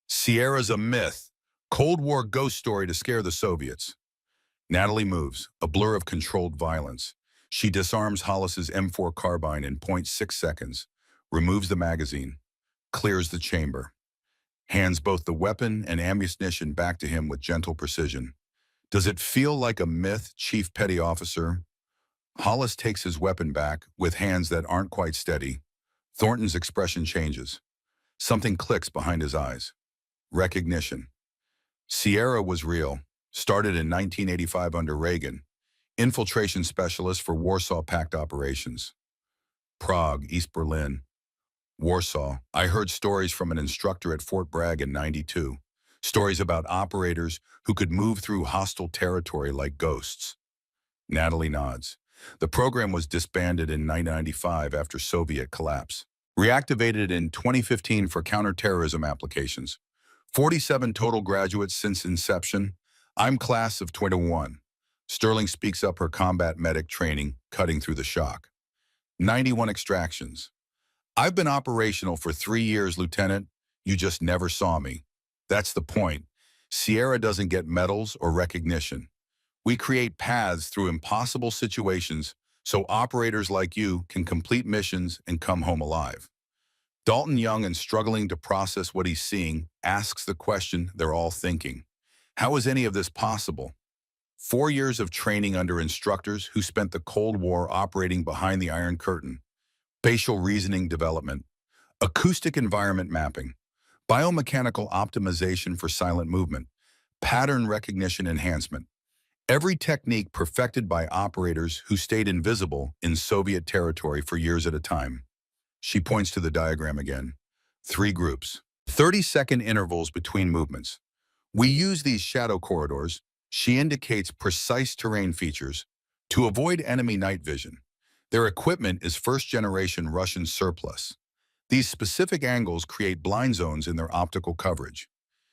Sierra's a myth. Cold War ghost story to scare the Soviets. Natalie moves, a blur of controlled violence. She disarms Hollis's M4 carbine in 0.6 seconds, removes the magazine, clears the chamber, hands both the weapon and ammunition back to him with gentle precision. Does it feel like a myth, Chief Petty Officer? Hollis takes his weapon back with hands that aren't quite steady. Thornton's expression changes. Something clicks behind his eyes. Recognition. Sierra was real. Started in 1985 under Reagan. Infiltration specialist for Warsaw Pact operations. Prague, East Berlin. Warsaw. I heard stories from an instructor at Fort Bragg in '92. Stories about operators who could move through hostile territory like ghosts. Natalie nods. The program was disbanded in 1995 after Soviet collapse. Reactivated in 2015 for counterterrorism applications. 47 total graduates since inception. I'm class of 21. Sterling speaks up her combat medic training, cutting through the shock. 91 extractions. I've been operational for 3 years, Lieutenant. You just never saw me. That's the point. Sierra doesn't get medals or recognition. We create paths through impossible situations so operators like you can complete missions and come home alive. Dalton, young and struggling to process what he's seeing, asks the question they're all thinking. How is any of this possible? 4 years of training under instructors who spent the Cold War operating behind the Iron Curtain. Spatial reasoning development. Acoustic environment mapping. Biomechanical optimization for silent movement. Pattern recognition enhancement. Every technique perfected by operators who stayed invisible in Soviet territory for years at a time. She points to the diagram again. 3 groups. 30-second intervals between movements. We use these shadow corridors, she indicates precise terrain features, to avoid enemy night vision. Their equipment is first-generation Russian surplus. These specific angles create blind zones in their optical coverage.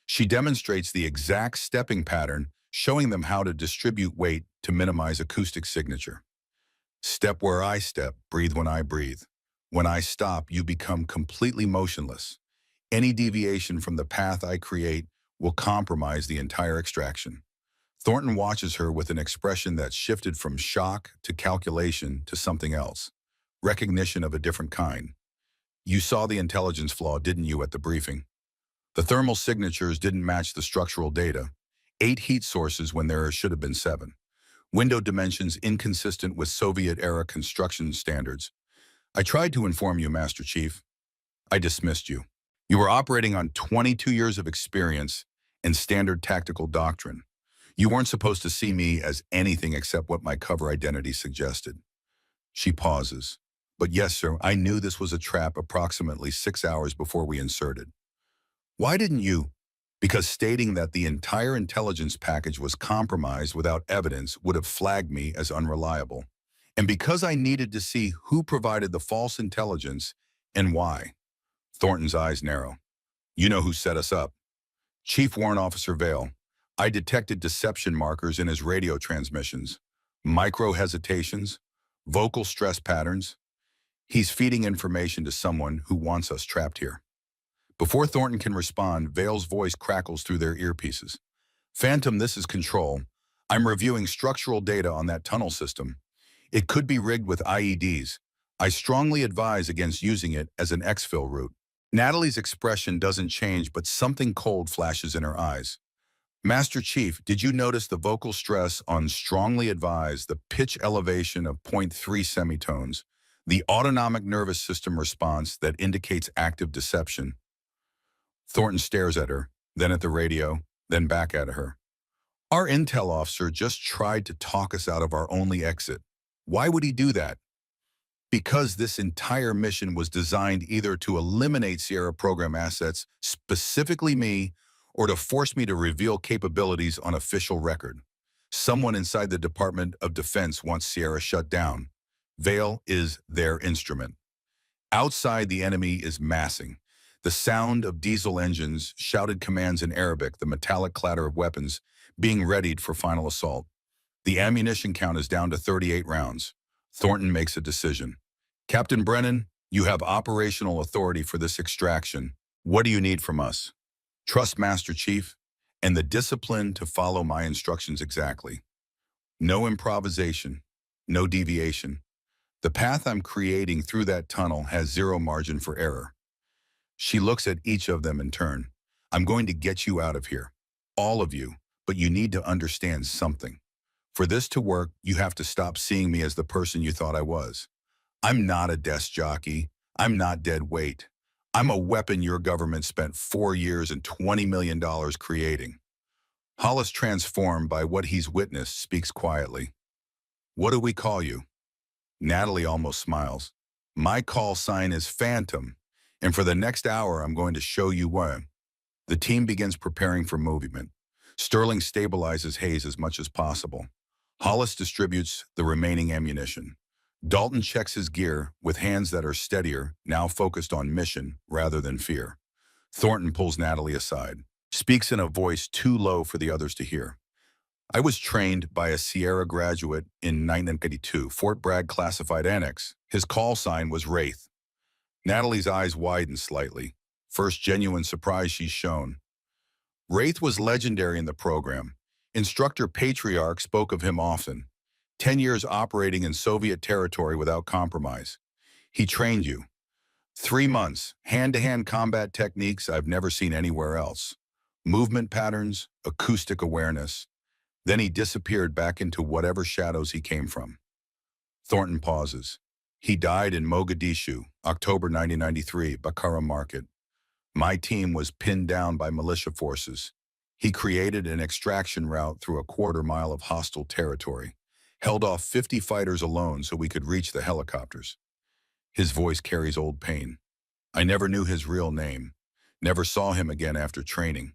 She demonstrates the exact stepping pattern, showing them how to distribute weight to minimize acoustic signature. Step where I step, breathe when I breathe. When I stop, you become completely motionless. Any deviation from the path I create will compromise the entire extraction. Thornton watches her with an expression that shifted from shock to calculation to something else. Recognition of a different kind. You saw the intelligence flaw, didn't you, at the briefing? The thermal signatures didn't match the structural data. 8 heat sources when there should have been 7. Window dimensions inconsistent with Soviet-era construction standards. I tried to inform you, Master Chief. I dismissed you. You were operating on 22 years of experience and standard tactical doctrine. You weren't supposed to see me as anything except what my cover identity suggested. She pauses. But yes, sir, I knew this was a trap approximately 6 hours before we inserted. Why didn't you? Because stating that the entire intelligence package was compromised without evidence would have flagged me as unreliable. And because I needed to see who provided the false intelligence and why. Thornton's eyes narrow. You know who set us up. Chief Warrant Officer Vale. I detected deception markers in his radio transmissions. Micro-hesitations, vocal stress patterns. He's feeding information to someone who wants us trapped here. Before Thornton can respond, Vale's voice crackles through their earpieces. Phantom, this is Control. I'm reviewing structural data on that tunnel system. It could be rigged with IEDs. I strongly advise against using it as an exfil route. Natalie's expression doesn't change, but something cold flashes in her eyes. Master Chief, did you notice the vocal stress on strongly advised, the pitch elevation of 0.3 semitones, the autonomic nervous system response that indicates active deception? Thornton stares at her, then at the radio, then back at her. Our intel officer just tried to talk us out of our only exit. Why would he do that? Because this entire mission was designed either to eliminate Sierra program assets, specifically me, or to force me to reveal capabilities on official record. Someone inside the Department of Defense wants Sierra shut down. Vale is their instrument. Outside, the enemy is massing. The sound of diesel engines, shouted commands in Arabic, the metallic clatter of weapons, being readied for final assault. The ammunition count is down to 38 rounds. Thornton makes a decision. Captain Brennan, you have operational authority for this extraction. What do you need from us? Trust Master Chief, and the discipline to follow my instructions exactly. No improvisation, no deviation. The path I'm creating through that tunnel has zero margin for error. She looks at each of them in turn. I'm going to get you out of here. All of you, but you need to understand something. For this to work, you have to stop seeing me as the person you thought I was. I'm not a desk jockey. I'm not dead weight. I'm a weapon your government spent 4 years and $20 million creating. Hollis, transformed by what he's witnessed, speaks quietly. What do we call you? Natalie almost smiles. My call sign is Phantom, and for the next hour, I'm going to show you why. The team begins preparing for movement. Sterling stabilizes Hayes as much as possible. Hollis distributes the remaining ammunition. Dalton checks his gear with hands that are steadier, now focused on mission rather than fear. Thornton pulls Natalie aside, speaks in a voice too low for the others to hear. I was trained by a Sierra graduate in 1982, Fort Bragg classified annex. His call sign was Wraith. Natalie's eyes widen slightly. First genuine surprise she's shown. Wraith was legendary in the program. Instructor Patriarch spoke of him often. 10 years operating in Soviet territory without compromise. He trained you. 3 months, hand-to-hand combat techniques I've never seen anywhere else. Movement patterns, acoustic awareness. Then he disappeared back into whatever shadows he came from. Thornton pauses. He died in Mogadishu, October 1993, Bakara Market. My team was pinned down by militia forces. He created an extraction route through a quarter-mile of hostile territory, held off 50 fighters alone so we could reach the helicopters. His voice carries old pain. I never knew his real name, never saw him again after training.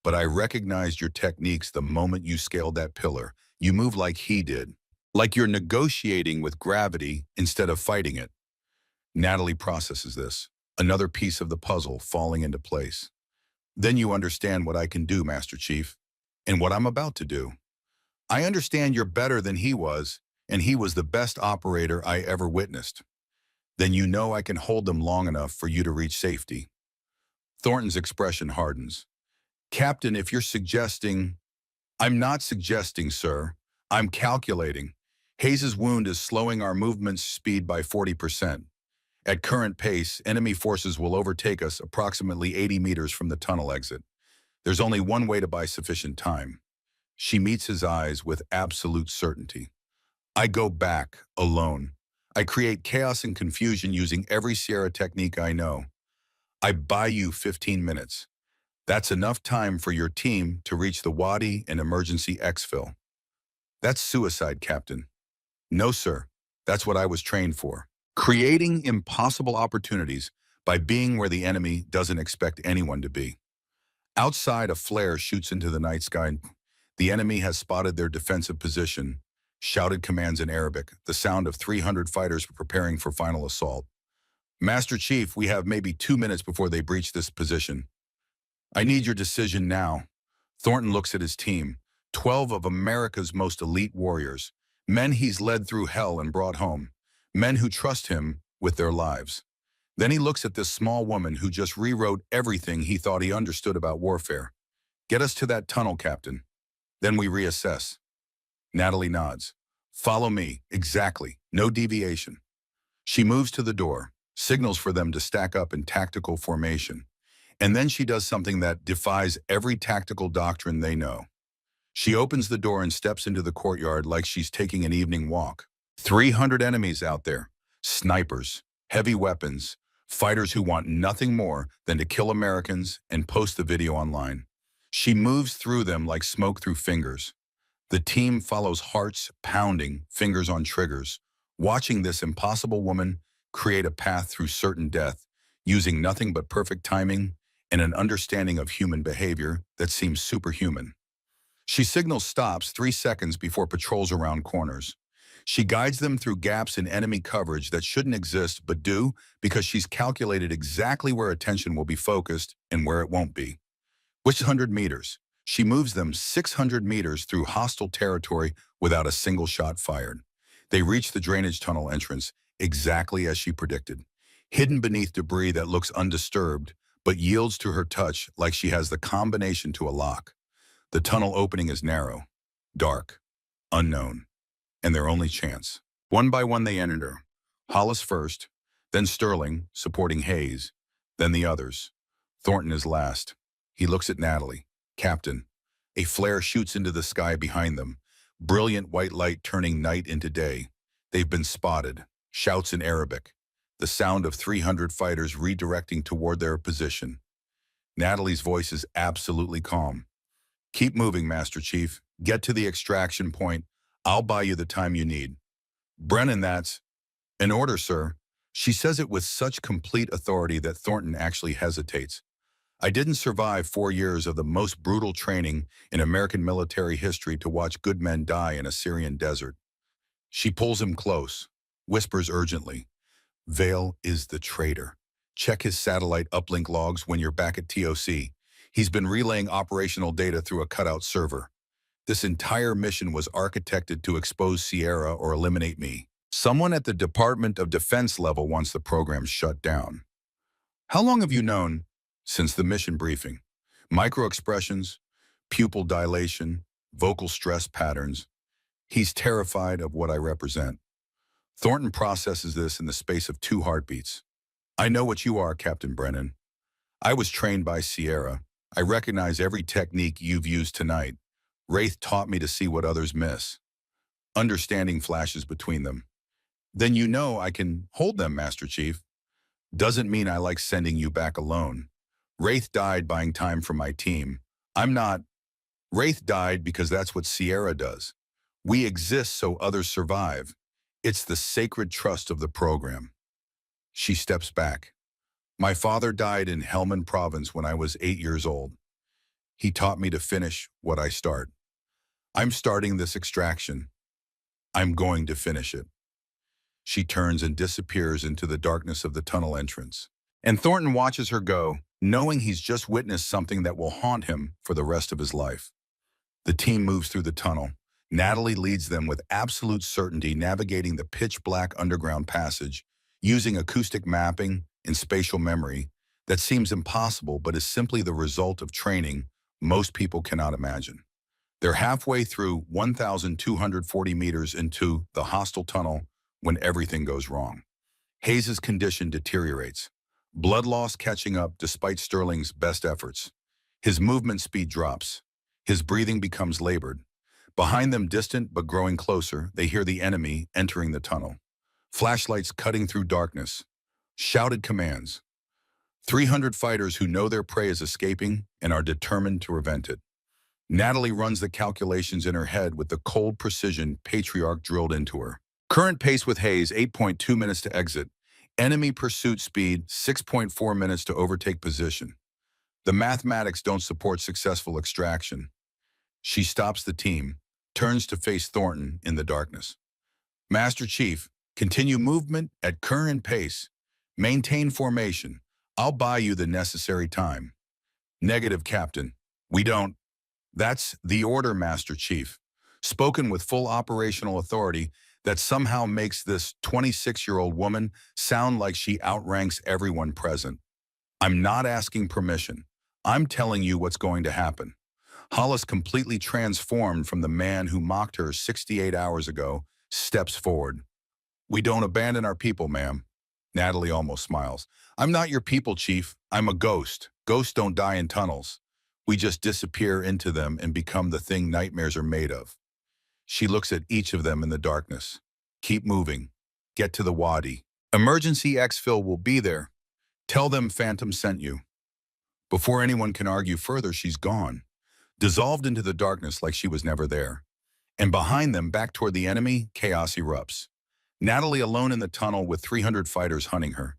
But I recognized your techniques the moment you scaled that pillar. You move like he did, like you're negotiating with gravity instead of fighting it. Natalie processes this, another piece of the puzzle falling into place. Then you understand what I can do, Master Chief, and what I'm about to do. I understand you're better than he was, and he was the best operator I ever witnessed. Then you know I can hold them long enough for you to reach safety. Thornton's expression hardens. Captain, if you're suggesting... I'm not suggesting, sir. I'm calculating. Hayes's wound is slowing our movement speed by 40%. At current pace, enemy forces will overtake us approximately 80 meters from the tunnel exit. There's only one way to buy sufficient time. She meets his eyes with absolute certainty. I go back, alone. I create chaos and confusion using every Sierra technique I know. I buy you 15 minutes. That's enough time for your team to reach the Wadi and emergency exfil. That's suicide, Captain. No, sir. That's what I was trained for. Creating impossible opportunities by being where the enemy doesn't expect anyone to be. Outside, a flare shoots into the night sky. The enemy has spotted their defensive position, shouted commands in Arabic, the sound of 300 fighters preparing for final assault. Master Chief, we have maybe 2 minutes before they breach this position. I need your decision now. Thornton looks at his team, 12 of America's most elite warriors, men he's led through hell and brought home, men who trust him with their lives. Then he looks at this small woman who just rewrote everything he thought he understood about warfare. Get us to that tunnel, Captain. Then we reassess. Natalie nods. Follow me, exactly, no deviation. She moves to the door, signals for them to stack up in tactical formation. And then she does something that defies every tactical doctrine they know. She opens the door and steps into the courtyard like she's taking an evening walk. 300 enemies out there, snipers, heavy weapons, fighters who want nothing more than to kill Americans and post the video online. She moves through them like smoke through fingers. The team follows hearts pounding, fingers on triggers, watching this impossible woman create a path through certain death, using nothing but perfect timing and an understanding of human behavior that seems superhuman. She signals stops 3 seconds before patrols around corners. She guides them through gaps in enemy coverage that shouldn't exist but do because she's calculated exactly where attention will be focused and where it won't be. Which 100 meters? She moves them 600 meters through hostile territory without a single shot fired. They reach the drainage tunnel entrance exactly as she predicted, hidden beneath debris that looks undisturbed but yields to her touch like she has the combination to a lock. The tunnel opening is narrow, dark, unknown, and their only chance. One by one they enter. Hollis first, then Sterling, supporting Hayes, then the others. Thornton is last. He looks at Natalie. Captain. A flare shoots into the sky behind them, brilliant white light turning night into day. They've been spotted. Shouts in Arabic. The sound of 300 fighters redirecting toward their position. Natalie's voice is absolutely calm. Keep moving, Master Chief. Get to the extraction point. I'll buy you the time you need. Brennan, that's... An order, sir. She says it with such complete authority that Thornton actually hesitates. I didn't survive 4 years of the most brutal training in American military history to watch good men die in a Syrian desert. She pulls him close, whispers urgently. Vale is the traitor. Check his satellite uplink logs when you're back at TOC. He's been relaying operational data through a cutout server. This entire mission was architected to expose Sierra or eliminate me. Someone at the Department of Defense level wants the program shut down. How long have you known? Since the mission briefing. Microexpressions, pupil dilation, vocal stress patterns. He's terrified of what I represent. Thornton processes this in the space of 2 heartbeats. I know what you are, Captain Brennan. I was trained by Sierra. I recognize every technique you've used tonight. Wraith taught me to see what others miss. Understanding flashes between them. Then you know I can hold them, Master Chief. Doesn't mean I like sending you back alone. Wraith died buying time for my team. I'm not. Wraith died because that's what Sierra does. We exist so others survive. It's the sacred trust of the program. She steps back. My father died in Helmand Province when I was 8 years old. He taught me to finish what I start. I'm starting this extraction. I'm going to finish it. She turns and disappears into the darkness of the tunnel entrance. And Thornton watches her go, knowing he's just witnessed something that will haunt him for the rest of his life. The team moves through the tunnel. Natalie leads them with absolute certainty, navigating the pitch-black underground passage, using acoustic mapping and spatial memory that seems impossible but is simply the result of training most people cannot imagine. They're halfway through 1,240 meters into the hostile tunnel when everything goes wrong. Hayes's condition deteriorates, blood loss catching up despite Sterling's best efforts. His movement speed drops. His breathing becomes labored. Behind them, distant but growing closer, they hear the enemy entering the tunnel. Flashlights cutting through darkness. Shouted commands. 300 fighters who know their prey is escaping and are determined to prevent it. Natalie runs the calculations in her head with the cold precision Patriarch drilled into her. Current pace with Hayes, 8.2 minutes to exit. Enemy pursuit speed, 6.4 minutes to overtake position. The mathematics don't support successful extraction. She stops the team, turns to face Thornton in the darkness. Master Chief, continue movement at current pace. Maintain formation. I'll buy you the necessary time. Negative, Captain. We don't. That's the order, Master Chief. Spoken with full operational authority that somehow makes this 26-year-old woman sound like she outranks everyone present. I'm not asking permission. I'm telling you what's going to happen. Hollis, completely transformed from the man who mocked her 68 hours ago, steps forward. We don't abandon our people, ma'am. Natalie almost smiles. I'm not your people, Chief. I'm a ghost. Ghosts don't die in tunnels. We just disappear into them and become the thing nightmares are made of. She looks at each of them in the darkness. Keep moving. Get to the wadi. Emergency exfil will be there. Tell them Phantom sent you. Before anyone can argue further, she's gone, dissolved into the darkness like she was never there. And behind them, back toward the enemy, chaos erupts. Natalie alone in the tunnel with 300 fighters hunting her.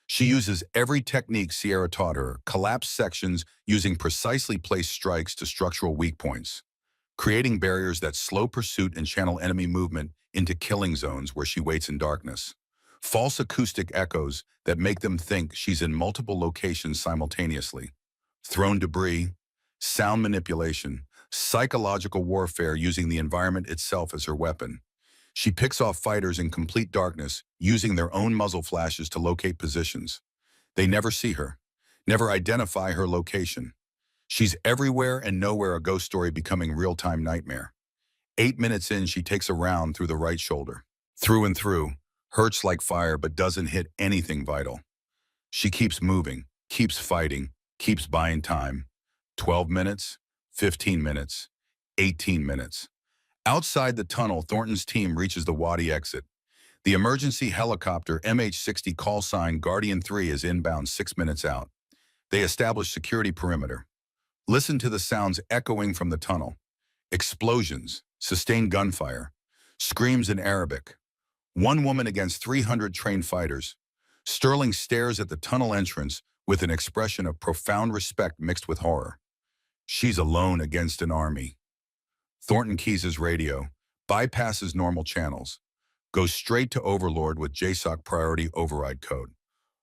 She uses every technique Sierra taught her, collapsed sections using precisely placed strikes to structural weak points, creating barriers that slow pursuit and channel enemy movement into killing zones where she waits in darkness. False acoustic echoes that make them think she's in multiple locations simultaneously. Thrown debris, sound manipulation, psychological warfare using the environment itself as her weapon. She picks off fighters in complete darkness, using their own muzzle flashes to locate positions. They never see her, never identify her location. She's everywhere and nowhere, a ghost story becoming real-time nightmare. 8 minutes in, she takes a round through the right shoulder. Through and through, hurts like fire but doesn't hit anything vital. She keeps moving, keeps fighting, keeps buying time. 12 minutes, 15 minutes, 18 minutes. Outside the tunnel, Thornton's team reaches the wadi exit. The emergency helicopter MH-60 call sign Guardian 3 is inbound 6 minutes out. They establish security perimeter. Listen to the sounds echoing from the tunnel. Explosions, sustained gunfire, screams in Arabic. One woman against 300 trained fighters. Sterling stares at the tunnel entrance with an expression of profound respect mixed with horror. She's alone against an army. Thornton keys his radio, bypasses normal channels, goes straight to Overlord with JSOC priority override code.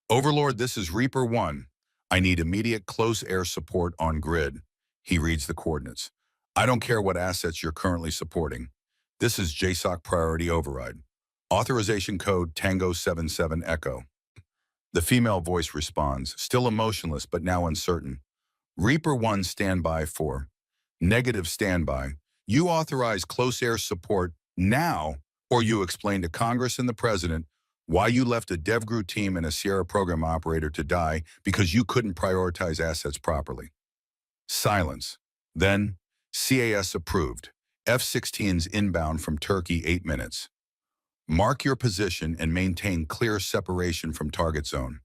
Overlord, this is Reaper 1. I need immediate close air support on grid. He reads the coordinates. I don't care what assets you're currently supporting. This is JSOC priority override. Authorization code Tango 77 Echo. The female voice responds, still emotionless but now uncertain. Reaper 1 standby for. Negative standby. You authorize close air support now, or you explain to Congress and the President why you left a DevGru team and a Sierra program operator to die because you couldn't prioritize assets properly. Silence. Then, CAS approved. F-16s inbound from Turkey 8 minutes. Mark your position and maintain clear separation from target zone.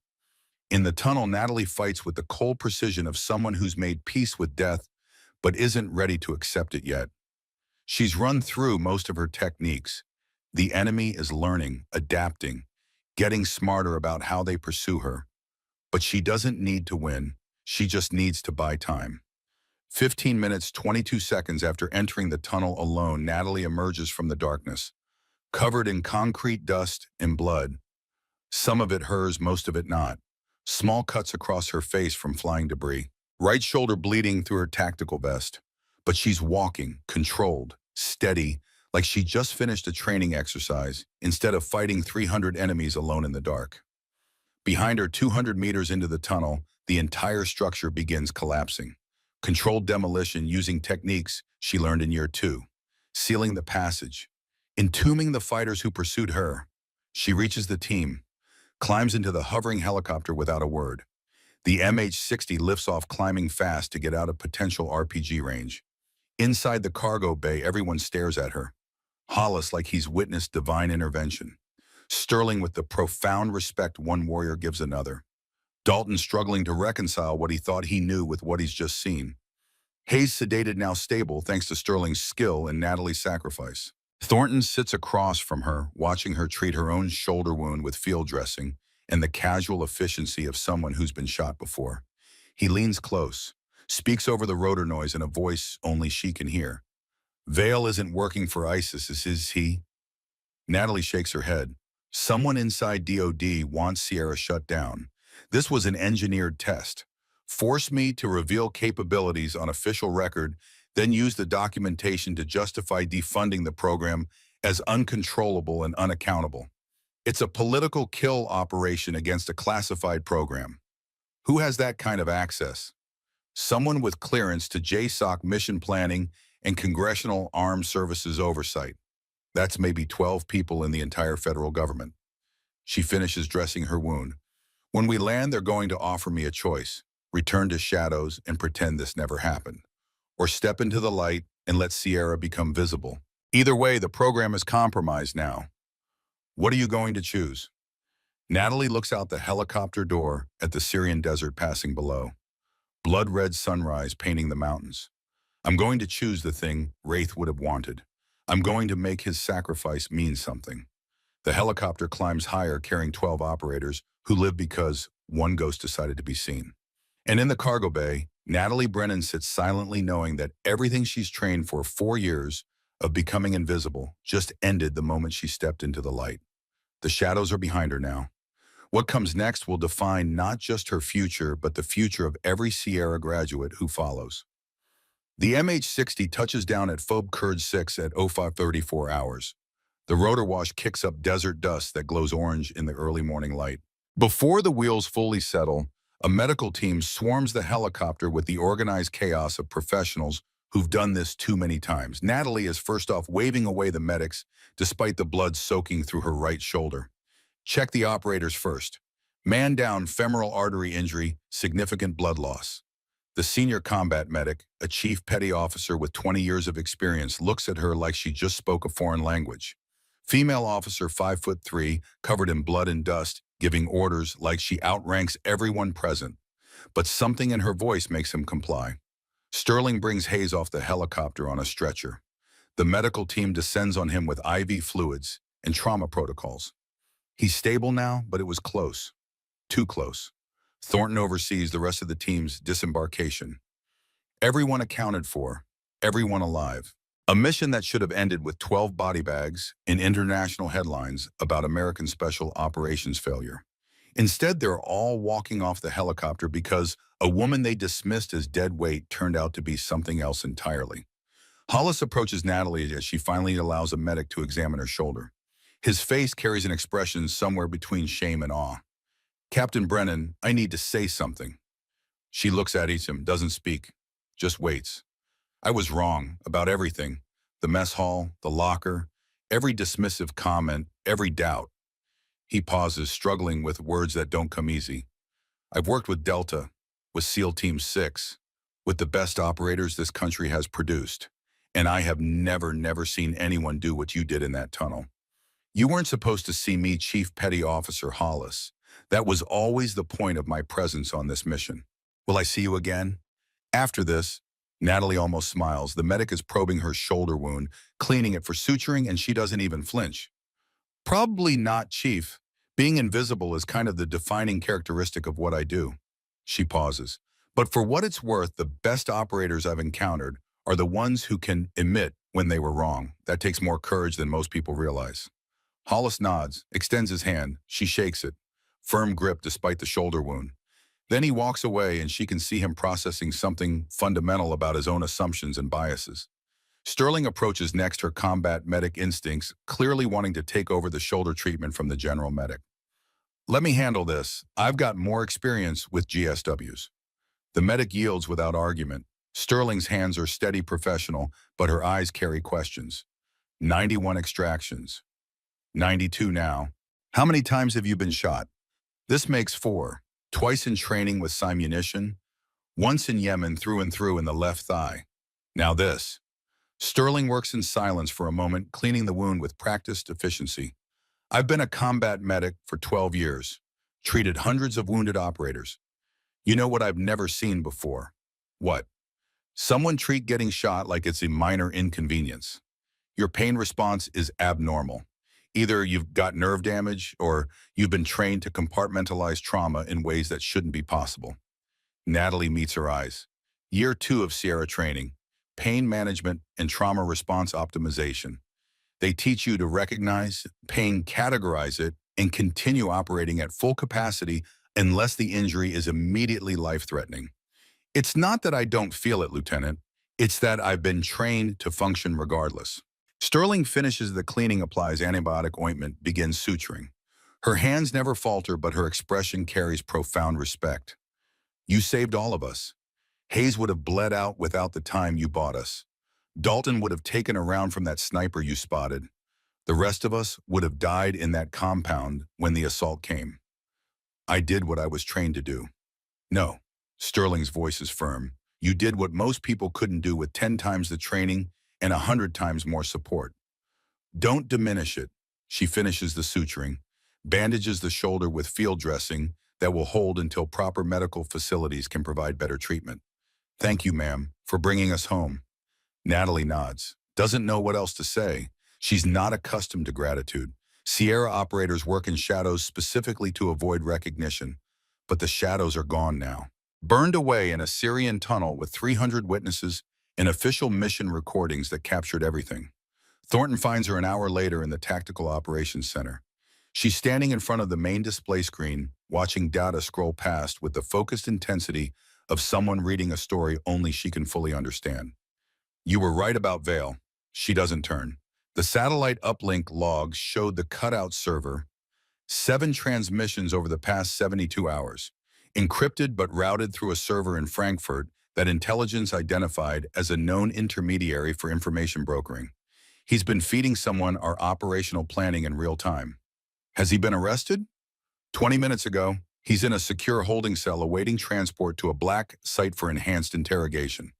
In the tunnel, Natalie fights with the cold precision of someone who's made peace with death but isn't ready to accept it yet. She's run through most of her techniques. The enemy is learning, adapting, getting smarter about how they pursue her. But she doesn't need to win. She just needs to buy time. 15 minutes, 22 seconds after entering the tunnel alone, Natalie emerges from the darkness, covered in concrete dust and blood. Some of it hers, most of it not. Small cuts across her face from flying debris. Right shoulder bleeding through her tactical vest. But she's walking, controlled, steady, like she just finished a training exercise instead of fighting 300 enemies alone in the dark. Behind her 200 meters into the tunnel, the entire structure begins collapsing. Controlled demolition using techniques she learned in year 2. Sealing the passage. Entombing the fighters who pursued her. She reaches the team, climbs into the hovering helicopter without a word. The MH-60 lifts off climbing fast to get out of potential RPG range. Inside the cargo bay, everyone stares at her. Hollis like he's witnessed divine intervention. Sterling with the profound respect one warrior gives another. Dalton struggling to reconcile what he thought he knew with what he's just seen. Hayes sedated, now stable thanks to Sterling's skill and Natalie's sacrifice. Thornton sits across from her, watching her treat her own shoulder wound with field dressing and the casual efficiency of someone who's been shot before. He leans close, speaks over the rotor noise in a voice only she can hear. Vale isn't working for ISIS, is he? Natalie shakes her head. Someone inside DOD wants Sierra shut down. This was an engineered test. Force me to reveal capabilities on official record, then use the documentation to justify defunding the program as uncontrollable and unaccountable. It's a political kill operation against a classified program. Who has that kind of access? Someone with clearance to JSOC mission planning and Congressional Armed Services oversight. That's maybe 12 people in the entire federal government. She finishes dressing her wound. When we land, they're going to offer me a choice. Return to shadows and pretend this never happened. Or step into the light and let Sierra become visible. Either way, the program is compromised now. What are you going to choose? Natalie looks out the helicopter door at the Syrian desert passing below. Blood-red sunrise painting the mountains. I'm going to choose the thing Wraith would have wanted. I'm going to make his sacrifice mean something. The helicopter climbs higher, carrying 12 operators who live because one ghost decided to be seen. And in the cargo bay, Natalie Brennan sits silently, knowing that everything she's trained for 4 years of becoming invisible just ended the moment she stepped into the light. The shadows are behind her now. What comes next will define not just her future, but the future of every Sierra graduate who follows. The MH-60 touches down at Phobe Kurd 6 at 05:34 hours. The rotor wash kicks up desert dust that glows orange in the early morning light. Before the wheels fully settle, a medical team swarms the helicopter with the organized chaos of professionals who've done this too many times. Natalie is first off waving away the medics, despite the blood soaking through her right shoulder. Check the operators first. Man down, femoral artery injury, significant blood loss. The senior combat medic, a chief petty officer with 20 years of experience, looks at her like she just spoke a foreign language. Female officer 5'3", covered in blood and dust, giving orders like she outranks everyone present. But something in her voice makes him comply. Sterling brings Hayes off the helicopter on a stretcher. The medical team descends on him with IV fluids and trauma protocols. He's stable now, but it was close. Too close. Thornton oversees the rest of the team's disembarkation. Everyone accounted for, everyone alive. A mission that should have ended with 12 body bags in international headlines about American Special Operations failure. Instead, they're all walking off the helicopter because a woman they dismissed as dead weight turned out to be something else entirely. Hollis approaches Natalie as she finally allows a medic to examine her shoulder. His face carries an expression somewhere between shame and awe. Captain Brennan, I need to say something. She looks at him, doesn't speak, just waits. I was wrong about everything. The mess hall, the locker, every dismissive comment, every doubt. He pauses, struggling with words that don't come easy. I've worked with Delta, with SEAL Team 6, with the best operators this country has produced, and I have never seen anyone do what you did in that tunnel. You weren't supposed to see me, Chief Petty Officer Hollis. That was always the point of my presence on this mission. Will I see you again? After this, Natalie almost smiles. The medic is probing her shoulder wound, cleaning it for suturing, and she doesn't even flinch. Probably not, Chief. Being invisible is kind of the defining characteristic of what I do. She pauses. But for what it's worth, the best operators I've encountered are the ones who can admit when they were wrong. That takes more courage than most people realize. Hollis nods, extends his hand. She shakes it. Firm grip despite the shoulder wound. Then he walks away and she can see him processing something fundamental about his own assumptions and biases. Sterling approaches next, her combat medic instincts clearly wanting to take over the shoulder treatment from the general medic. Let me handle this. I've got more experience with GSWs. The medic yields without argument. Sterling's hands are steady professional, but her eyes carry questions. 91 extractions. 92 now. How many times have you been shot? This makes 4. Twice in training with simunition, once in Yemen through and through in the left thigh. Now this. Sterling works in silence for a moment, cleaning the wound with practiced efficiency. I've been a combat medic for 12 years, treated hundreds of wounded operators. You know what I've never seen before? What? Someone treat getting shot like it's a minor inconvenience. Your pain response is abnormal. Either you've got nerve damage or you've been trained to compartmentalize trauma in ways that shouldn't be possible. Natalie meets her eyes. Year 2 of Sierra training, pain management and trauma response optimization. They teach you to recognize pain, categorize it, and continue operating at full capacity unless the injury is immediately life-threatening. It's not that I don't feel it, Lieutenant. It's that I've been trained to function regardless. Sterling finishes the cleaning, applies antibiotic ointment, begins suturing. Her hands never falter, but her expression carries profound respect. You saved all of us. Hayes would have bled out without the time you bought us. Dalton would have taken a round from that sniper you spotted. The rest of us would have died in that compound when the assault came. I did what I was trained to do. No, Sterling's voice is firm. You did what most people couldn't do with 10 times the training and 100 times more support. Don't diminish it. She finishes the suturing, bandages the shoulder with field dressing that will hold until proper medical facilities can provide better treatment. Thank you, ma'am, for bringing us home. Natalie nods, doesn't know what else to say. She's not accustomed to gratitude. Sierra operators work in shadows specifically to avoid recognition, but the shadows are gone now. Burned away in a Syrian tunnel with 300 witnesses and official mission recordings that captured everything. Thornton finds her an hour later in the Tactical Operations Center. She's standing in front of the main display screen, watching data scroll past with the focused intensity of someone reading a story only she can fully understand. You were right about Vale. She doesn't turn. The satellite uplink logs showed the cutout server, 7 transmissions over the past 72 hours, encrypted but routed through a server in Frankfurt that intelligence identified as a known intermediary for information brokering. He's been feeding someone our operational planning in real time. Has he been arrested? 20 minutes ago, he's in a secure holding cell awaiting transport to a black site for enhanced interrogation.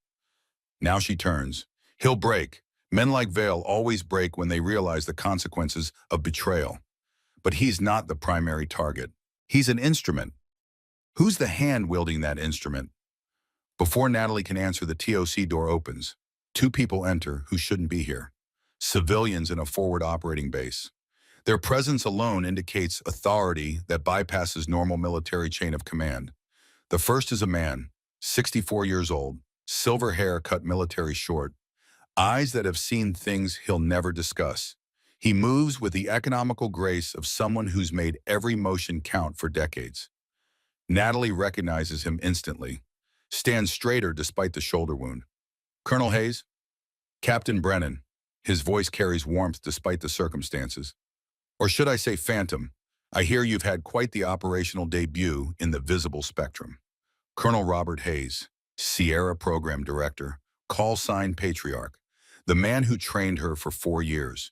Now she turns. He'll break. Men like Vale always break when they realize the consequences of betrayal. But he's not the primary target. He's an instrument. Who's the hand wielding that instrument? Before Natalie can answer, the TOC door opens. 2 people enter who shouldn't be here. Civilians in a forward operating base. Their presence alone indicates authority that bypasses normal military chain of command. The first is a man, 64 years old, silver hair cut military short, eyes that have seen things he'll never discuss. He moves with the economical grace of someone who's made every motion count for decades. Natalie recognizes him instantly, stands straighter despite the shoulder wound. Colonel Hayes? Captain Brennan. His voice carries warmth despite the circumstances. Or should I say phantom? I hear you've had quite the operational debut in the visible spectrum. Colonel Robert Hayes, Sierra Program Director, call sign Patriarch, the man who trained her for 4 years,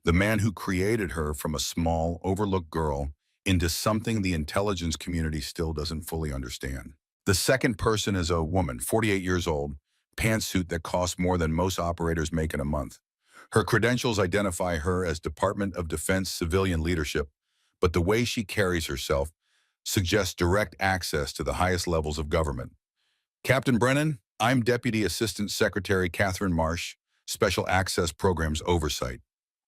the man who created her from a small, overlooked girl into something the intelligence community still doesn't fully understand. The second person is a woman, 48 years old, pantsuit that costs more than most operators make in a month. Her credentials identify her as Department of Defense civilian leadership, but the way she carries herself suggests direct access to the highest levels of government. Captain Brennan, I'm Deputy Assistant Secretary Catherine Marsh, Special Access Programs Oversight.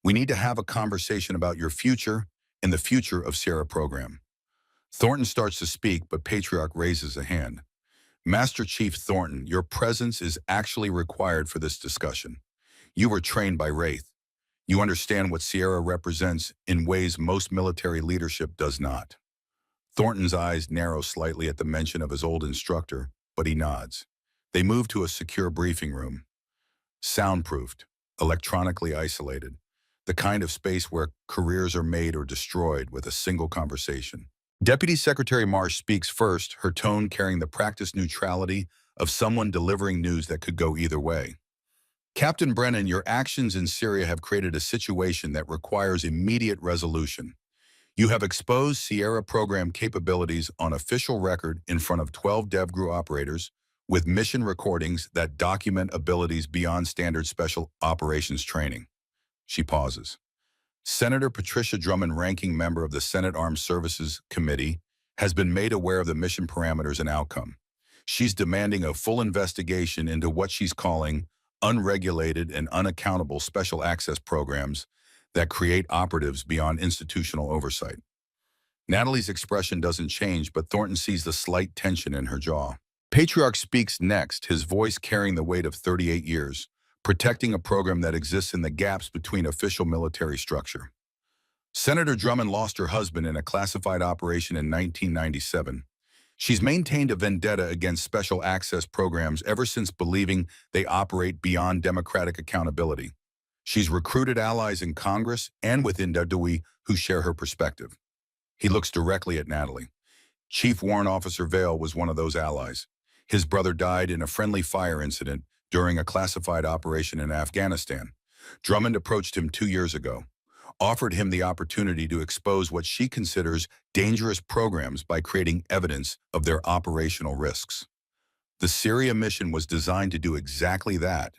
We need to have a conversation about your future and the future of Sierra Program. Thornton starts to speak, but Patriarch raises a hand. Master Chief Thornton, your presence is actually required for this discussion. You were trained by Wraith. You understand what Sierra represents in ways most military leadership does not. Thornton's eyes narrow slightly at the mention of his old instructor, but he nods. They move to a secure briefing room. Soundproofed. electronically isolated, the kind of space where careers are made or destroyed with a single conversation. Deputy Secretary Marsh speaks first, her tone carrying the practiced neutrality of someone delivering news that could go either way. Captain Brennan, your actions in Syria have created a situation that requires immediate resolution. You have exposed Sierra program capabilities on official record in front of 12 DevGru operators with mission recordings that document abilities beyond standard special operations training. She pauses. Senator Patricia Drummond, ranking member of the Senate Armed Services Committee, has been made aware of the mission parameters and outcome. She's demanding a full investigation into what she's calling unregulated and unaccountable special access programs that create operatives beyond institutional oversight. Natalie's expression doesn't change, but Thornton sees the slight tension in her jaw. Patriarch speaks next, his voice carrying the weight of 38 years, protecting a program that exists in the gaps between official military structure. Senator Drummond lost her husband in a classified operation in 1997. She's maintained a vendetta against special access programs ever since, believing they operate beyond democratic accountability. She's recruited allies in Congress and within WWE who share her perspective. He looks directly at Natalie. Chief Warrant Officer Vale was one of those allies. His brother died in a friendly fire incident during a classified operation in Afghanistan. Drummond approached him 2 years ago, offered him the opportunity to expose what she considers dangerous programs by creating evidence of their operational risks. The Syria mission was designed to do exactly that,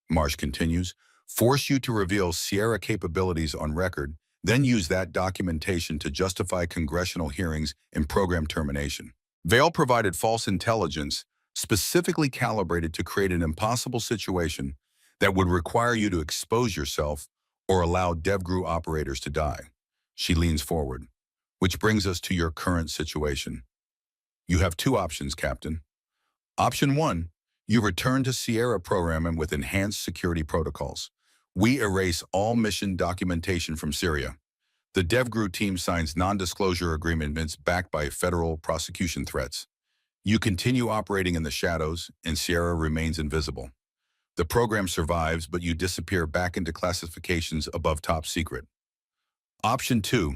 Marsh continues, force you to reveal Sierra capabilities on record, then use that documentation to justify congressional hearings and program termination. Vale provided false intelligence specifically calibrated to create an impossible situation that would require you to expose yourself or allow DevGru operators to die. She leans forward. Which brings us to your current situation. You have 2 options, Captain. Option 1, you return to Sierra programming with enhanced security protocols. We erase all mission documentation from Syria. The DevGru team signs non-disclosure agreements backed by federal prosecution threats. You continue operating in the shadows, and Sierra remains invisible. The program survives, but you disappear back into classifications above top secret. Option 2,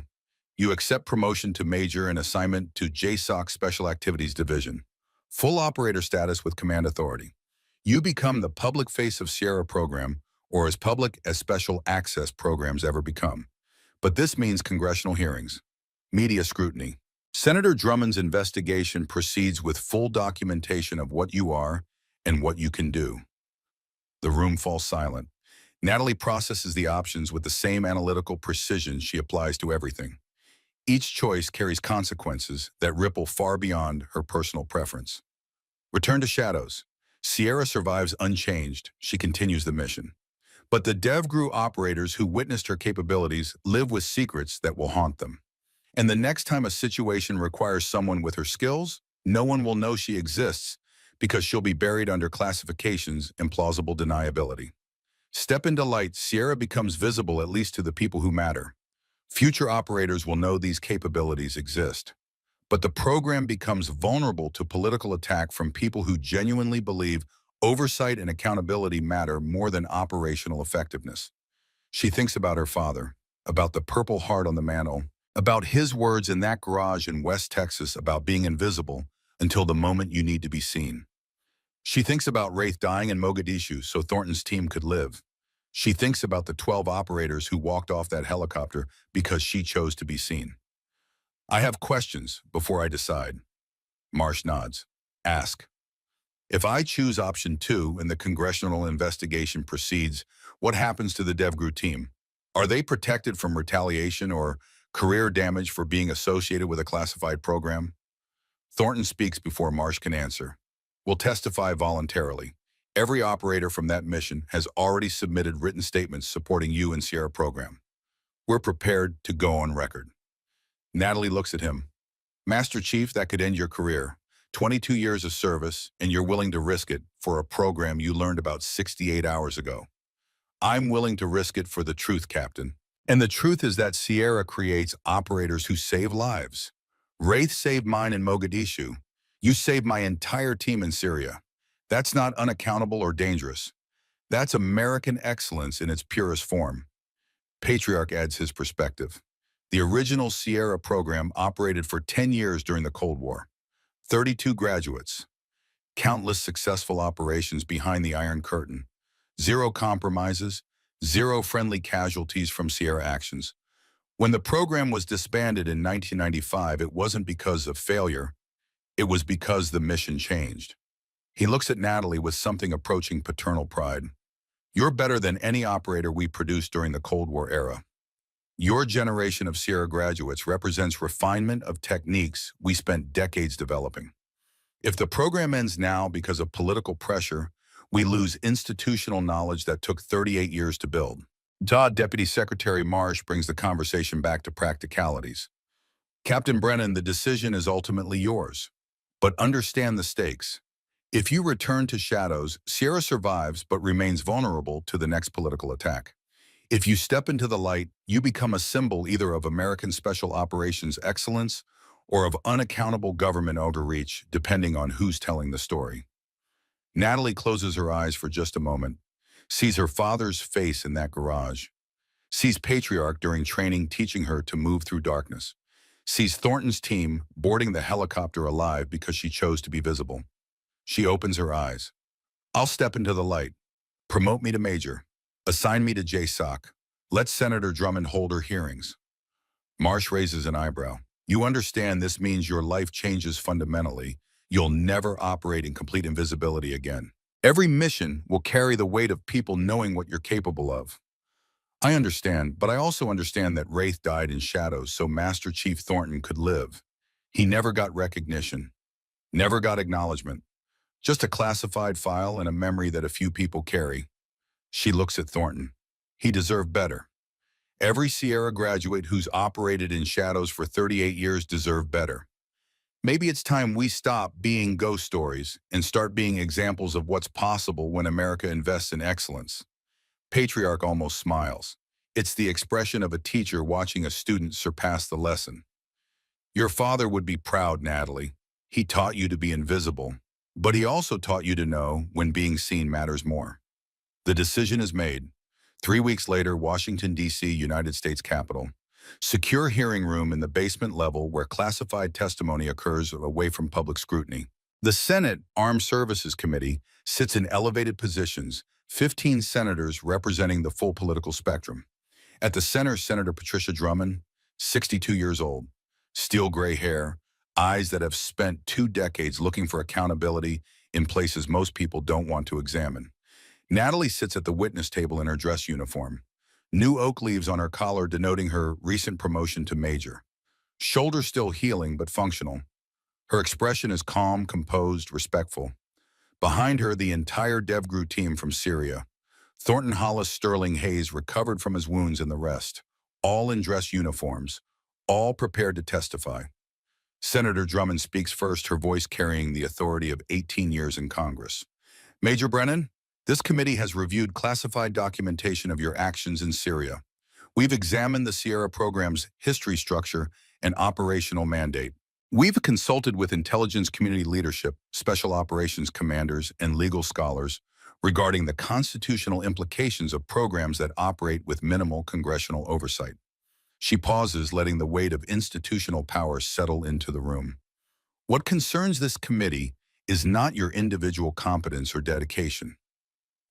you accept promotion to major and assignment to JSOC Special Activities Division. Full operator status with command authority. You become the public face of Sierra program, or as public as special access programs ever become. But this means congressional hearings, media scrutiny. Senator Drummond's investigation proceeds with full documentation of what you are and what you can do. The room falls silent. Natalie processes the options with the same analytical precision she applies to everything. Each choice carries consequences that ripple far beyond her personal preference. Return to shadows. Sierra survives unchanged. She continues the mission. But the DevGru operators who witnessed her capabilities live with secrets that will haunt them. And the next time a situation requires someone with her skills, no one will know she exists because she'll be buried under classifications and plausible deniability. Step into light, Sierra becomes visible at least to the people who matter. Future operators will know these capabilities exist. But the program becomes vulnerable to political attack from people who genuinely believe oversight and accountability matter more than operational effectiveness. She thinks about her father, about the Purple Heart on the mantle, about his words in that garage in West Texas about being invisible until the moment you need to be seen. She thinks about Wraith dying in Mogadishu so Thornton's team could live. She thinks about the 12 operators who walked off that helicopter because she chose to be seen. I have questions before I decide. Marsh nods. Ask. If I choose option 2 and the congressional investigation proceeds, what happens to the DevGru team? Are they protected from retaliation or career damage for being associated with a classified program? Thornton speaks before Marsh can answer. We'll testify voluntarily. Every operator from that mission has already submitted written statements supporting you and Sierra program. We're prepared to go on record. Natalie looks at him. Master Chief, that could end your career. 22 years of service, and you're willing to risk it for a program you learned about 68 hours ago. I'm willing to risk it for the truth, Captain. And the truth is that Sierra creates operators who save lives. Wraith saved mine in Mogadishu. You saved my entire team in Syria. That's not unaccountable or dangerous. That's American excellence in its purest form. Patriarch adds his perspective. The original Sierra program operated for 10 years during the Cold War. 32 graduates, countless successful operations behind the Iron Curtain, zero compromises, zero friendly casualties from Sierra actions. When the program was disbanded in 1995, it wasn't because of failure, it was because the mission changed. He looks at Natalie with something approaching paternal pride. You're better than any operator we produced during the Cold War era. Your generation of Sierra graduates represents refinement of techniques we spent decades developing. If the program ends now because of political pressure, we lose institutional knowledge that took 38 years to build. Deputy Secretary Marsh brings the conversation back to practicalities. Captain Brennan, the decision is ultimately yours. But understand the stakes. If you return to shadows, Sierra survives but remains vulnerable to the next political attack. If you step into the light, you become a symbol either of American Special Operations excellence or of unaccountable government overreach, depending on who's telling the story. Natalie closes her eyes for just a moment, sees her father's face in that garage, sees Patriarch during training teaching her to move through darkness, sees Thornton's team boarding the helicopter alive because she chose to be visible. She opens her eyes. I'll step into the light. Promote me to major. Assign me to JSOC. Let Senator Drummond hold her hearings. Marsh raises an eyebrow. You understand this means your life changes fundamentally. You'll never operate in complete invisibility again. Every mission will carry the weight of people knowing what you're capable of. I understand, but I also understand that Wraith died in shadows so Master Chief Thornton could live. He never got recognition, never got acknowledgement, just a classified file and a memory that a few people carry. She looks at Thornton. He deserved better. Every Sierra graduate who's operated in shadows for 38 years deserved better. Maybe it's time we stop being ghost stories and start being examples of what's possible when America invests in excellence. Patriarch almost smiles. It's the expression of a teacher watching a student surpass the lesson. Your father would be proud, Natalie. He taught you to be invisible, but he also taught you to know when being seen matters more. The decision is made. 3 weeks later, Washington, D.C., United States Capitol. Secure hearing room in the basement level where classified testimony occurs away from public scrutiny. The Senate Armed Services Committee sits in elevated positions, 15 senators representing the full political spectrum. At the center, Senator Patricia Drummond, 62 years old, steel gray hair, eyes that have spent 2 decades looking for accountability in places most people don't want to examine. Natalie sits at the witness table in her dress uniform. New oak leaves on her collar denoting her recent promotion to major. Shoulders still healing but functional. Her expression is calm, composed, respectful. Behind her, the entire DevGru team from Syria. Thornton Hollis Sterling Hayes recovered from his wounds and the rest. All in dress uniforms. All prepared to testify. Senator Drummond speaks first, her voice carrying the authority of 18 years in Congress. Major Brennan, this committee has reviewed classified documentation of your actions in Syria. We've examined the Sierra program's history structure and operational mandate. We've consulted with intelligence community leadership, special operations commanders, and legal scholars regarding the constitutional implications of programs that operate with minimal congressional oversight. She pauses, letting the weight of institutional power settle into the room. What concerns this committee is not your individual competence or dedication.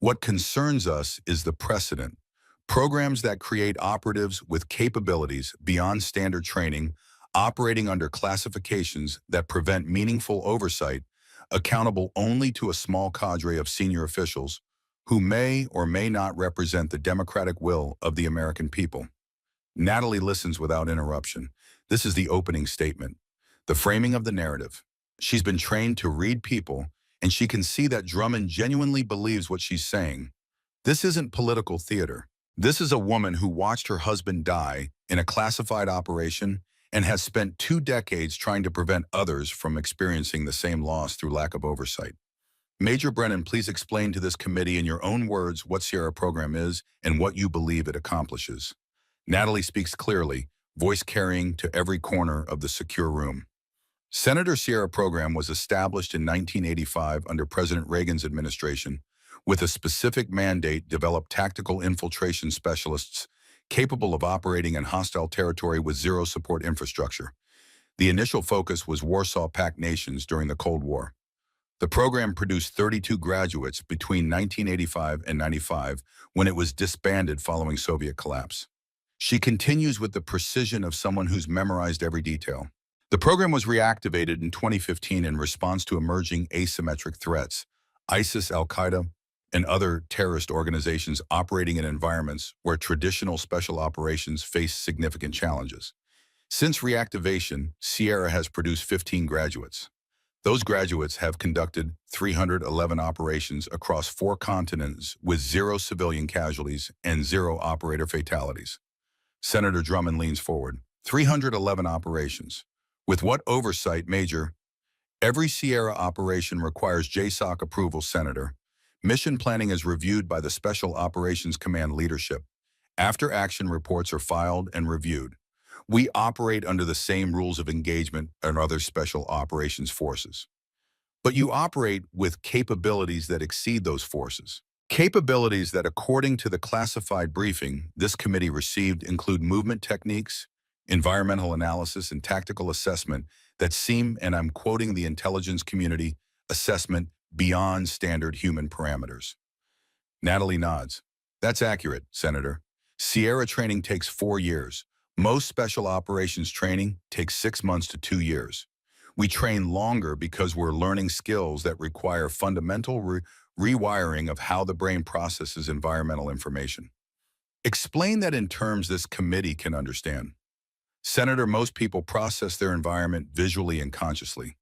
What concerns us is the precedent. Programs that create operatives with capabilities beyond standard training, operating under classifications that prevent meaningful oversight, accountable only to a small cadre of senior officials who may or may not represent the democratic will of the American people. Natalie listens without interruption. This is the opening statement, the framing of the narrative. She's been trained to read people, and she can see that Drummond genuinely believes what she's saying. This isn't political theater. This is a woman who watched her husband die in a classified operation and has spent 2 decades trying to prevent others from experiencing the same loss through lack of oversight. Major Brennan, please explain to this committee in your own words what Sierra program is and what you believe it accomplishes. Natalie speaks clearly, voice carrying to every corner of the secure room. Senator Sierra program was established in 1985 under President Reagan's administration With a specific mandate, develop tactical infiltration specialists capable of operating in hostile territory with zero support infrastructure. The initial focus was Warsaw Pact nations during the Cold War. The program produced 32 graduates between 1985 and 95 when it was disbanded following Soviet collapse. She continues with the precision of someone who's memorized every detail. The program was reactivated in 2015 in response to emerging asymmetric threats. ISIS, Al-Qaeda, and other terrorist organizations operating in environments where traditional special operations face significant challenges. Since reactivation, Sierra has produced 15 graduates. Those graduates have conducted 311 operations across 4 continents with 0 civilian casualties and 0 operator fatalities. Senator Drummond leans forward. 311 operations. With what oversight, Major? Every Sierra operation requires JSOC approval, Senator. Mission planning is reviewed by the Special Operations Command leadership. After-action reports are filed and reviewed. We operate under the same rules of engagement and other special operations forces. But you operate with capabilities that exceed those forces. Capabilities that, according to the classified briefing this committee received, include movement techniques, environmental analysis, and tactical assessment that seem, and I'm quoting the intelligence community, assessment beyond standard human parameters. Natalie nods. That's accurate, Senator. Sierra training takes 4 years. Most special operations training takes 6 months to 2 years. We train longer because we're learning skills that require fundamental rewiring of how the brain processes environmental information. Explain that in terms this committee can understand. Senator, most people process their environment visually and consciously.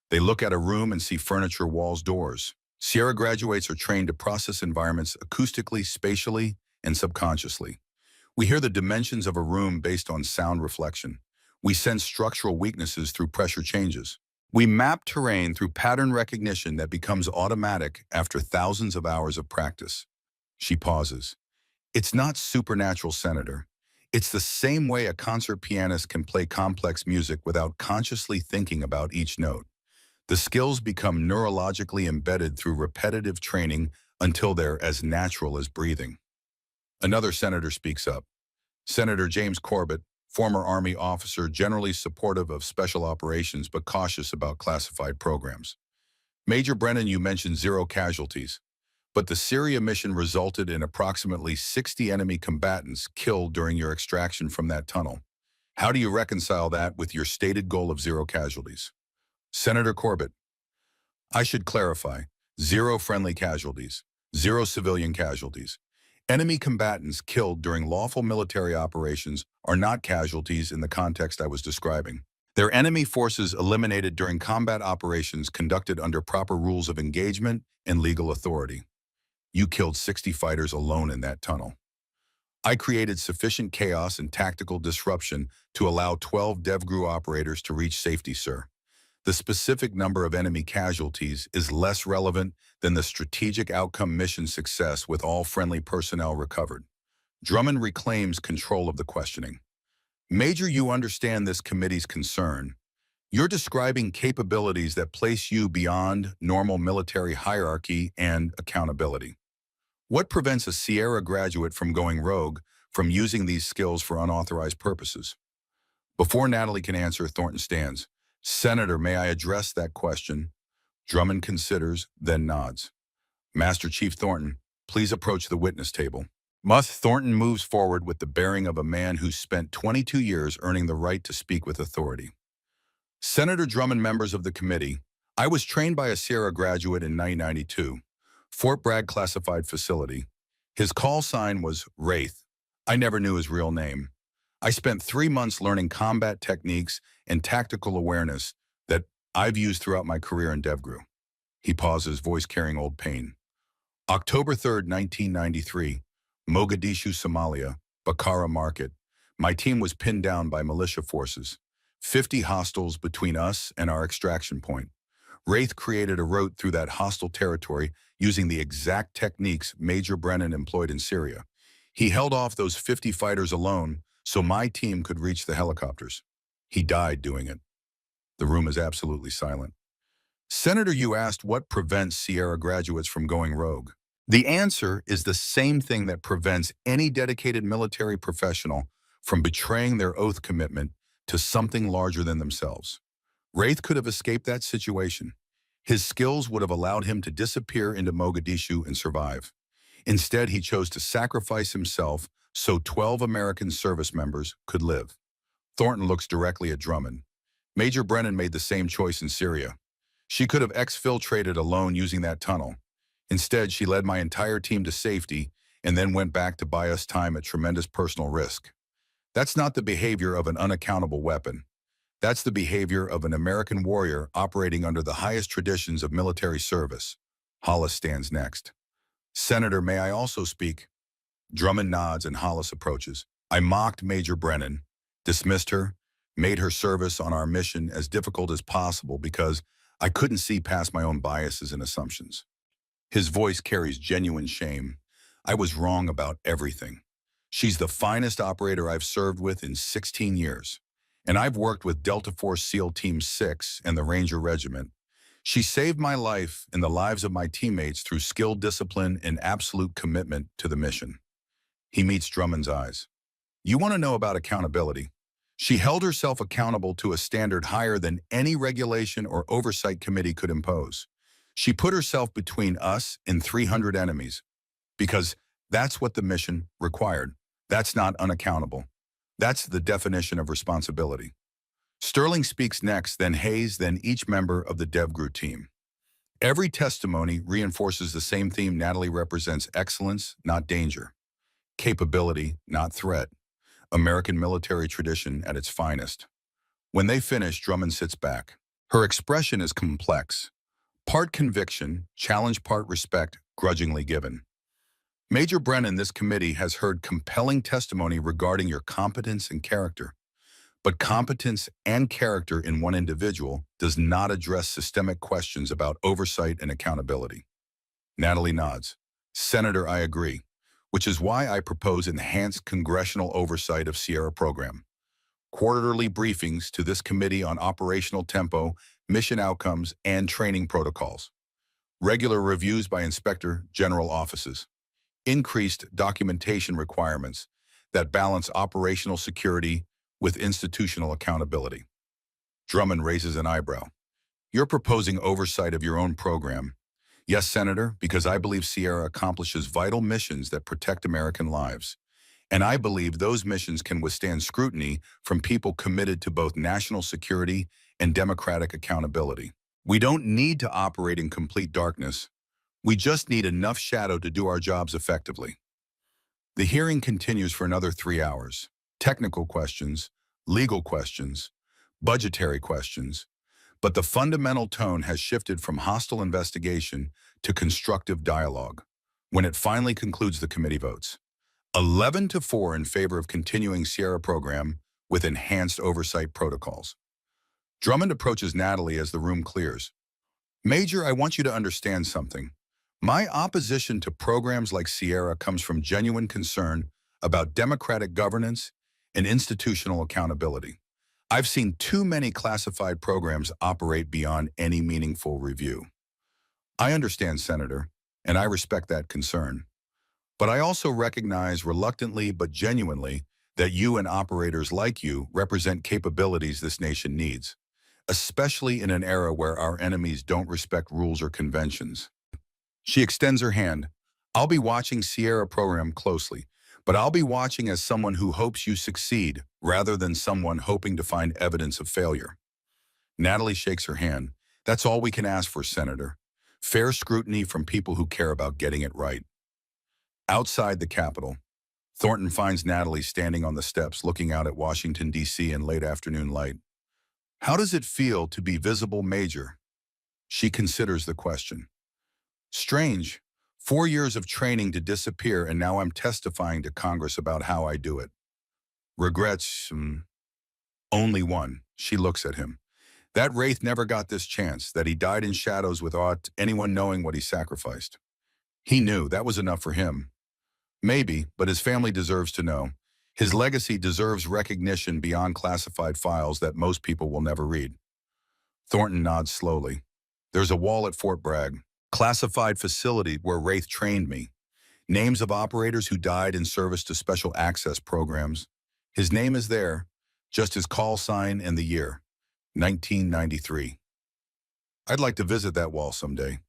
They look at a room and see furniture, walls, doors. Sierra graduates are trained to process environments acoustically, spatially, and subconsciously. We hear the dimensions of a room based on sound reflection. We sense structural weaknesses through pressure changes. We map terrain through pattern recognition that becomes automatic after thousands of hours of practice. She pauses. It's not supernatural, Senator. It's the same way a concert pianist can play complex music without consciously thinking about each note. The skills become neurologically embedded through repetitive training until they're as natural as breathing. Another senator speaks up. Senator James Corbett, former Army officer, generally supportive of special operations but cautious about classified programs. Major Brennan, you mentioned 0 casualties, but the Syria mission resulted in approximately 60 enemy combatants killed during your extraction from that tunnel. How do you reconcile that with your stated goal of 0 casualties? Senator Corbett, I should clarify, 0 friendly casualties, 0 civilian casualties. Enemy combatants killed during lawful military operations are not casualties in the context I was describing. They're enemy forces eliminated during combat operations conducted under proper rules of engagement and legal authority. You killed 60 fighters alone in that tunnel. I created sufficient chaos and tactical disruption to allow 12 DevGru operators to reach safety, sir. The specific number of enemy casualties is less relevant than the strategic outcome mission success with all friendly personnel recovered. Drummond reclaims control of the questioning. Major, you understand this committee's concern. You're describing capabilities that place you beyond normal military hierarchy and accountability. What prevents a Sierra graduate from going rogue, from using these skills for unauthorized purposes? Before Natalie can answer, Thornton stands. Senator, may I address that question? Drummond considers, then nods. Master Chief Thornton, please approach the witness table. Thornton moves forward with the bearing of a man who spent 22 years earning the right to speak with authority. Senator Drummond, members of the committee, I was trained by a Sierra graduate in 1992, Fort Bragg classified facility. His call sign was Wraith. I never knew his real name. I spent 3 months learning combat techniques and tactical awareness that I've used throughout my career in DevGru. He pauses, voice carrying old pain. October 3rd, 1993, Mogadishu, Somalia, Bakara Market. My team was pinned down by militia forces. 50 hostiles between us and our extraction point. Wraith created a route through that hostile territory using the exact techniques Major Brennan employed in Syria. He held off those 50 fighters alone so my team could reach the helicopters. He died doing it. The room is absolutely silent. Senator, you asked what prevents Sierra graduates from going rogue. The answer is the same thing that prevents any dedicated military professional from betraying their oath commitment to something larger than themselves. Wraith could have escaped that situation. His skills would have allowed him to disappear into Mogadishu and survive. Instead, he chose to sacrifice himself so 12 American service members could live. Thornton looks directly at Drummond. Major Brennan made the same choice in Syria. She could have exfiltrated alone using that tunnel. Instead, she led my entire team to safety and then went back to buy us time at tremendous personal risk. That's not the behavior of an unaccountable weapon. That's the behavior of an American warrior operating under the highest traditions of military service. Hollis stands next. Senator, may I also speak? Drummond nods and Hollis approaches. I mocked Major Brennan, dismissed her, made her service on our mission as difficult as possible because I couldn't see past my own biases and assumptions. His voice carries genuine shame. I was wrong about everything. She's the finest operator I've served with in 16 years. And I've worked with Delta Force SEAL Team 6 and the Ranger Regiment. She saved my life and the lives of my teammates through skill, discipline, and absolute commitment to the mission. He meets Drummond's eyes. You want to know about accountability? She held herself accountable to a standard higher than any regulation or oversight committee could impose. She put herself between us and 300 enemies because that's what the mission required. That's not unaccountable. That's the definition of responsibility. Sterling speaks next, then Hayes, then each member of the DevGru team. Every testimony reinforces the same theme. Natalie represents excellence, not danger. Capability, not threat. American military tradition at its finest. When they finish, Drummond sits back. Her expression is complex. Part conviction, challenge, part respect, grudgingly given. Major Brennan, this committee has heard compelling testimony regarding your competence and character. But competence and character in one individual does not address systemic questions about oversight and accountability. Natalie nods. Senator, I agree, which is why I propose enhanced congressional oversight of Sierra program. Quarterly briefings to this committee on operational tempo, mission outcomes, and training protocols. Regular reviews by Inspector General offices. Increased documentation requirements that balance operational security with institutional accountability. Drummond raises an eyebrow. You're proposing oversight of your own program. Yes, Senator, because I believe Sierra accomplishes vital missions that protect American lives. And I believe those missions can withstand scrutiny from people committed to both national security and democratic accountability. We don't need to operate in complete darkness. We just need enough shadow to do our jobs effectively. The hearing continues for another 3 hours. Technical questions, legal questions, budgetary questions, but the fundamental tone has shifted from hostile investigation to constructive dialogue. When it finally concludes, the committee votes 11-4 in favor of continuing Sierra program with enhanced oversight protocols. Drummond approaches Natalie as the room clears. Major, I want you to understand something. My opposition to programs like Sierra comes from genuine concern about democratic governance and institutional accountability. I've seen too many classified programs operate beyond any meaningful review. I understand, Senator, and I respect that concern. But I also recognize reluctantly but genuinely that you and operators like you represent capabilities this nation needs, especially in an era where our enemies don't respect rules or conventions. She extends her hand. I'll be watching Sierra program closely, but I'll be watching as someone who hopes you succeed rather than someone hoping to find evidence of failure. Natalie shakes her hand. That's all we can ask for, Senator. Fair scrutiny from people who care about getting it right. Outside the Capitol, Thornton finds Natalie standing on the steps looking out at Washington, D.C. in late afternoon light. How does it feel to be visible, Major? She considers the question. Strange. 4 years of training to disappear, and now I'm testifying to Congress about how I do it. Regrets? Only one. She looks at him. That Wraith never got this chance, that he died in shadows without anyone knowing what he sacrificed. He knew that was enough for him. Maybe, but his family deserves to know. His legacy deserves recognition beyond classified files that most people will never read. Thornton nods slowly. There's a wall at Fort Bragg. Classified facility where Wraith trained me. Names of operators who died in service to special access programs. His name is there, just his call sign and the year, 1993. I'd like to visit that wall someday.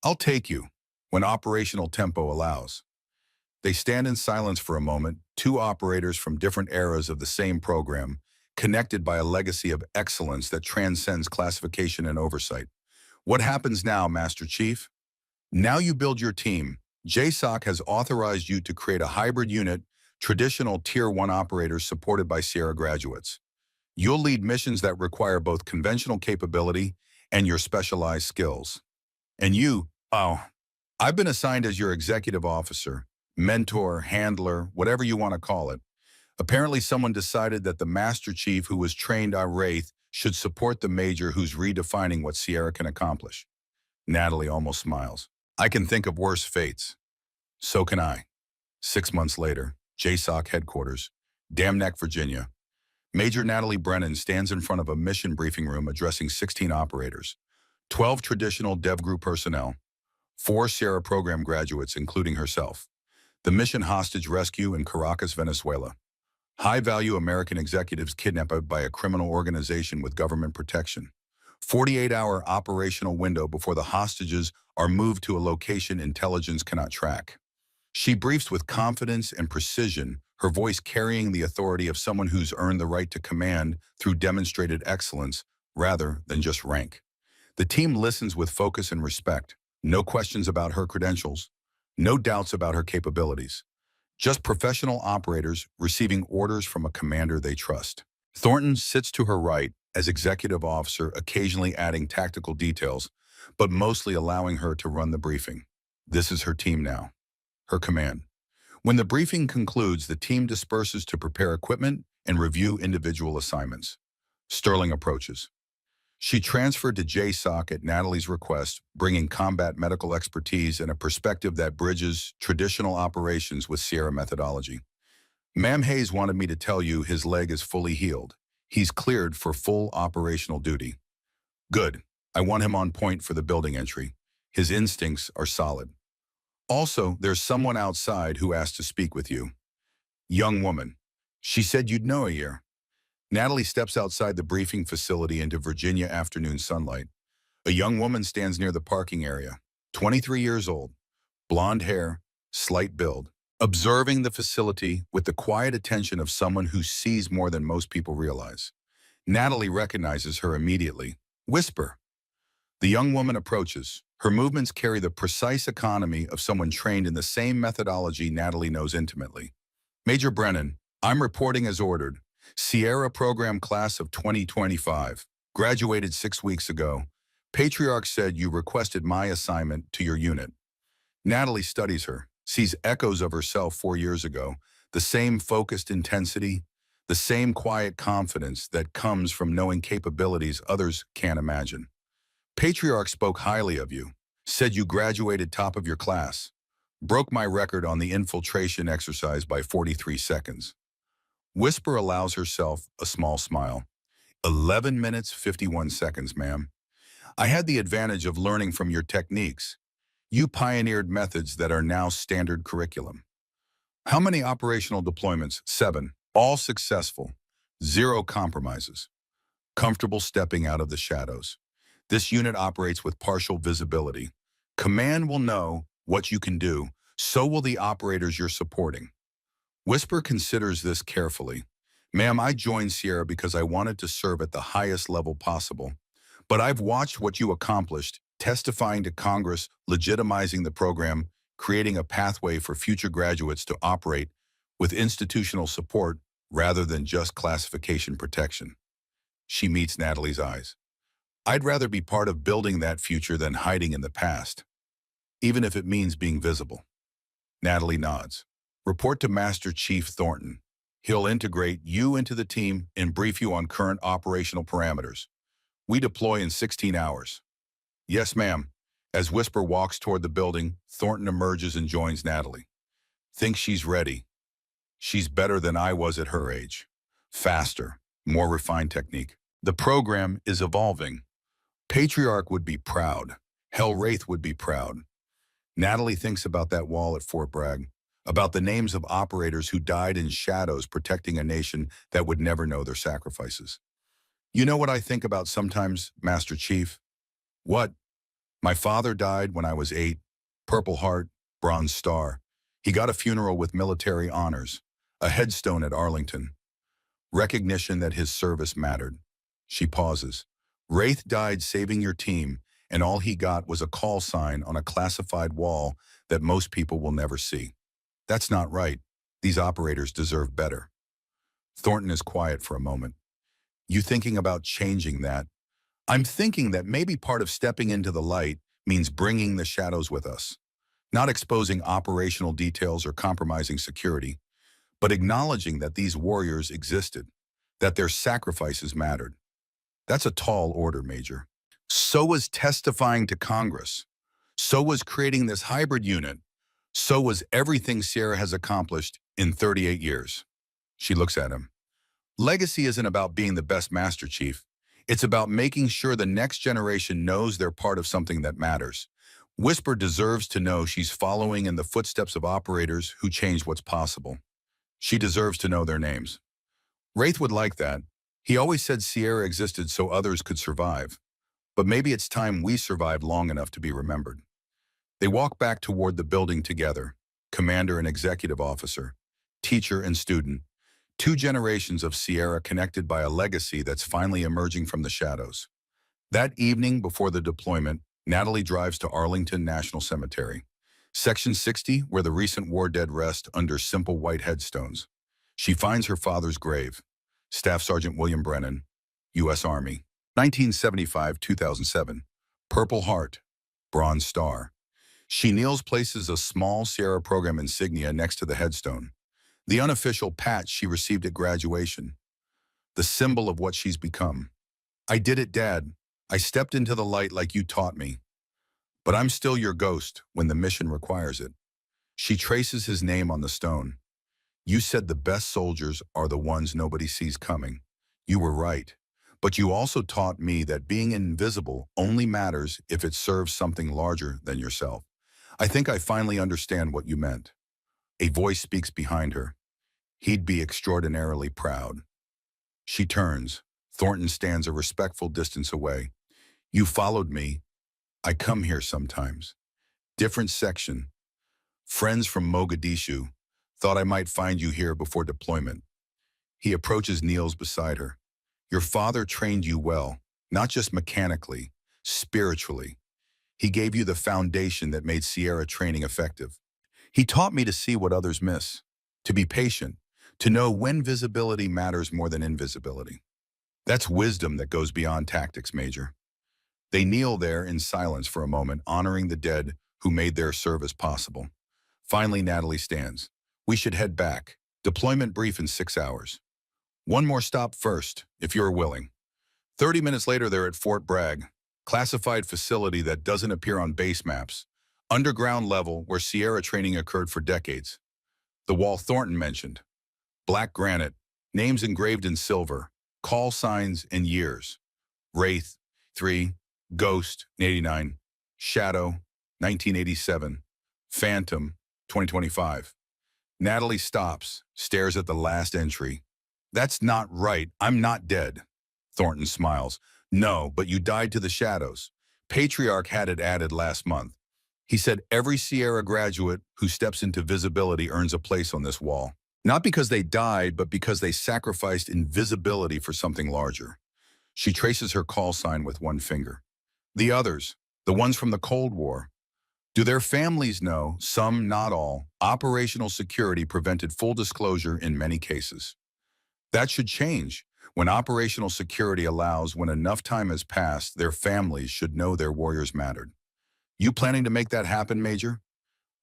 I'll take you, when operational tempo allows. They stand in silence for a moment, two operators from different eras of the same program, connected by a legacy of excellence that transcends classification and oversight. What happens now, Master Chief? Now you build your team. JSOC has authorized you to create a hybrid unit, traditional Tier 1 operators supported by Sierra graduates. You'll lead missions that require both conventional capability and your specialized skills. And you, I've been assigned as your executive officer, mentor, handler, whatever you want to call it. Apparently someone decided that the Master Chief who was trained on Wraith should support the Major who's redefining what Sierra can accomplish. Natalie almost smiles. I can think of worse fates. So can I. 6 months later, JSOC headquarters, Dam Neck, Virginia. Major Natalie Brennan stands in front of a mission briefing room addressing 16 operators, 12 traditional DevGroup personnel, 4 Sierra program graduates, including herself. The mission hostage rescue in Caracas, Venezuela. High-value American executives kidnapped by a criminal organization with government protection. 48-hour operational window before the hostages are moved to a location intelligence cannot track. She briefs with confidence and precision, her voice carrying the authority of someone who's earned the right to command through demonstrated excellence rather than just rank. The team listens with focus and respect. No questions about her credentials. No doubts about her capabilities. Just professional operators receiving orders from a commander they trust. Thornton sits to her right as executive officer, occasionally adding tactical details, but mostly allowing her to run the briefing. This is her team now. Her command. When the briefing concludes, the team disperses to prepare equipment and review individual assignments. Sterling approaches. She transferred to JSOC at Natalie's request, bringing combat medical expertise and a perspective that bridges traditional operations with Sierra methodology. Ma'am Hayes wanted me to tell you his leg is fully healed. He's cleared for full operational duty. Good. I want him on point for the building entry. His instincts are solid. Also, there's someone outside who asked to speak with you. Young woman. She said you'd know a year. Natalie steps outside the briefing facility into Virginia afternoon sunlight. A young woman stands near the parking area, 23 years old, blonde hair, slight build, observing the facility with the quiet attention of someone who sees more than most people realize. Natalie recognizes her immediately. Whisper. The young woman approaches. Her movements carry the precise economy of someone trained in the same methodology Natalie knows intimately. Major Brennan, I'm reporting as ordered. Sierra Program Class of 2025. Graduated 6 weeks ago. Patriarch said you requested my assignment to your unit. Natalie studies her, sees echoes of herself 4 years ago, the same focused intensity, the same quiet confidence that comes from knowing capabilities others can't imagine. Patriarch spoke highly of you, said you graduated top of your class, broke my record on the infiltration exercise by 43 seconds. Whisper allows herself a small smile. 11 minutes, 51 seconds, ma'am. I had the advantage of learning from your techniques. You pioneered methods that are now standard curriculum. How many operational deployments? 7. All successful. 0 compromises. Comfortable stepping out of the shadows. This unit operates with partial visibility. Command will know what you can do, so will the operators you're supporting. Whisper considers this carefully. Ma'am, I joined Sierra because I wanted to serve at the highest level possible. But I've watched what you accomplished, testifying to Congress, legitimizing the program, creating a pathway for future graduates to operate with institutional support rather than just classification protection. She meets Natalie's eyes. I'd rather be part of building that future than hiding in the past, even if it means being visible. Natalie nods. Report to Master Chief Thornton. He'll integrate you into the team and brief you on current operational parameters. We deploy in 16 hours. Yes, ma'am. As Whisper walks toward the building, Thornton emerges and joins Natalie. Thinks she's ready. She's better than I was at her age. Faster, more refined technique. The program is evolving. Patriarch would be proud. Hell, Wraith would be proud. Natalie thinks about that wall at Fort Bragg, about the names of operators who died in shadows protecting a nation that would never know their sacrifices. You know what I think about sometimes, Master Chief? What? My father died when I was 8. Purple Heart, Bronze Star. He got a funeral with military honors, a headstone at Arlington. Recognition that his service mattered. She pauses. Wraith died saving your team, and all he got was a call sign on a classified wall that most people will never see. That's not right. These operators deserve better. Thornton is quiet for a moment. You thinking about changing that? I'm thinking that maybe part of stepping into the light means bringing the shadows with us. Not exposing operational details or compromising security, but acknowledging that these warriors existed, that their sacrifices mattered. That's a tall order, Major. So was testifying to Congress. So was creating this hybrid unit. So was everything Sierra has accomplished in 38 years. She looks at him. Legacy isn't about being the best Master Chief. It's about making sure the next generation knows they're part of something that matters. Whisper deserves to know she's following in the footsteps of operators who changed what's possible. She deserves to know their names. Wraith would like that. He always said Sierra existed so others could survive. But maybe it's time we survived long enough to be remembered. They walk back toward the building together, commander and executive officer, teacher and student, 2 generations of Sierra connected by a legacy that's finally emerging from the shadows. That evening before the deployment, Natalie drives to Arlington National Cemetery, Section 60, where the recent war dead rest under simple white headstones. She finds her father's grave, Staff Sergeant William Brennan, U.S. Army, 1975-2007, Purple Heart, Bronze Star. She kneels, places a small Sierra program insignia next to the headstone, the unofficial patch she received at graduation, the symbol of what she's become. I did it, Dad. I stepped into the light like you taught me. But I'm still your ghost when the mission requires it. She traces his name on the stone. You said the best soldiers are the ones nobody sees coming. You were right. But you also taught me that being invisible only matters if it serves something larger than yourself. I think I finally understand what you meant. A voice speaks behind her. He'd be extraordinarily proud. She turns. Thornton stands a respectful distance away. You followed me. I come here sometimes. Different section. Friends from Mogadishu. Thought I might find you here before deployment. He approaches, kneels beside her. Your father trained you well, not just mechanically, spiritually. He gave you the foundation that made Sierra training effective. He taught me to see what others miss, to be patient, to know when visibility matters more than invisibility. That's wisdom that goes beyond tactics, Major. They kneel there in silence for a moment, honoring the dead who made their service possible. Finally, Natalie stands. We should head back. Deployment brief in 6 hours. One more stop first, if you're willing. 30 minutes later, they're at Fort Bragg, classified facility that doesn't appear on base maps, underground level where Sierra training occurred for decades. The wall Thornton mentioned, black granite, names engraved in silver, call signs and years. Wraith, 3, Ghost, 89, Shadow, 1987, Phantom, 2025. Natalie stops, stares at the last entry. That's not right. I'm not dead. Thornton smiles. No, but you died to the shadows. Patriarch had it added last month. He said every Sierra graduate who steps into visibility earns a place on this wall. Not because they died, but because they sacrificed invisibility for something larger. She traces her call sign with one finger. The others, the ones from the Cold War, do their families know, some, not all, operational security prevented full disclosure in many cases? That should change. When operational security allows, when enough time has passed, their families should know their warriors mattered. You planning to make that happen, Major?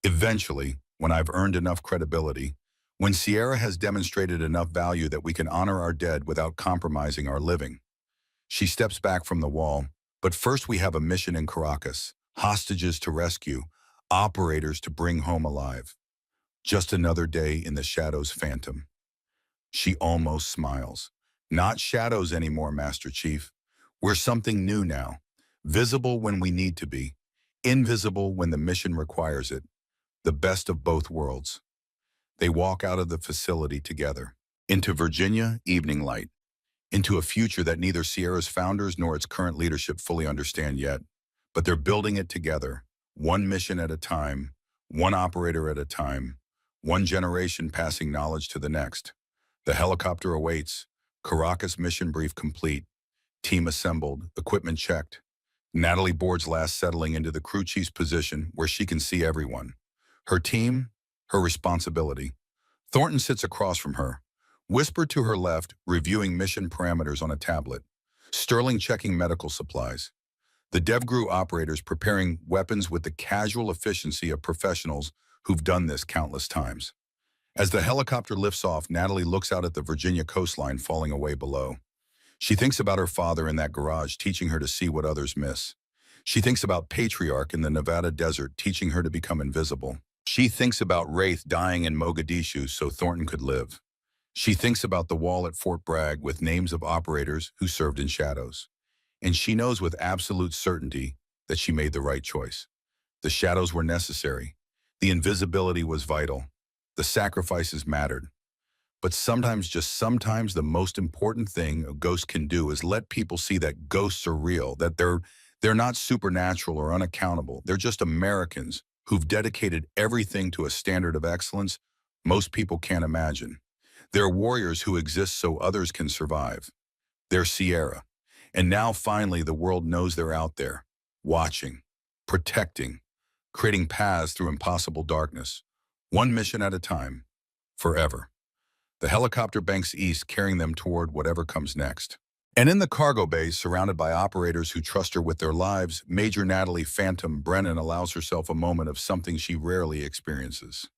Eventually, when I've earned enough credibility, when Sierra has demonstrated enough value that we can honor our dead without compromising our living. She steps back from the wall, but first we have a mission in Caracas, hostages to rescue, operators to bring home alive. Just another day in the shadows, Phantom. She almost smiles. Not shadows anymore, Master Chief. We're something new now, visible when we need to be, Invisible when the mission requires it, the best of both worlds. They walk out of the facility together, into Virginia evening light, into a future that neither Sierra's founders nor its current leadership fully understand yet. But they're building it together, one mission at a time, one operator at a time, one generation passing knowledge to the next. The helicopter awaits, Caracas mission brief complete, team assembled, equipment checked. Natalie boards last, settling into the crew chief's position where she can see everyone. Her team, her responsibility. Thornton sits across from her, whispered to her left, reviewing mission parameters on a tablet. Sterling checking medical supplies. The DevGru operators preparing weapons with the casual efficiency of professionals who've done this countless times. As the helicopter lifts off, Natalie looks out at the Virginia coastline falling away below. She thinks about her father in that garage, teaching her to see what others miss. She thinks about Patriarch in the Nevada desert, teaching her to become invisible. She thinks about Wraith dying in Mogadishu so Thornton could live. She thinks about the wall at Fort Bragg with names of operators who served in shadows. And she knows with absolute certainty that she made the right choice. The shadows were necessary. The invisibility was vital. The sacrifices mattered. But sometimes, just sometimes, the most important thing a ghost can do is let people see that ghosts are real, that they're not supernatural or unaccountable. They're just Americans who've dedicated everything to a standard of excellence most people can't imagine. They're warriors who exist so others can survive. They're Sierra. And now finally the world knows they're out there, watching, protecting, creating paths through impossible darkness, one mission at a time, forever. The helicopter banks east, carrying them toward whatever comes next. And in the cargo bay, surrounded by operators who trust her with their lives, Major Natalie Phantom Brennan allows herself a moment of something she rarely experiences.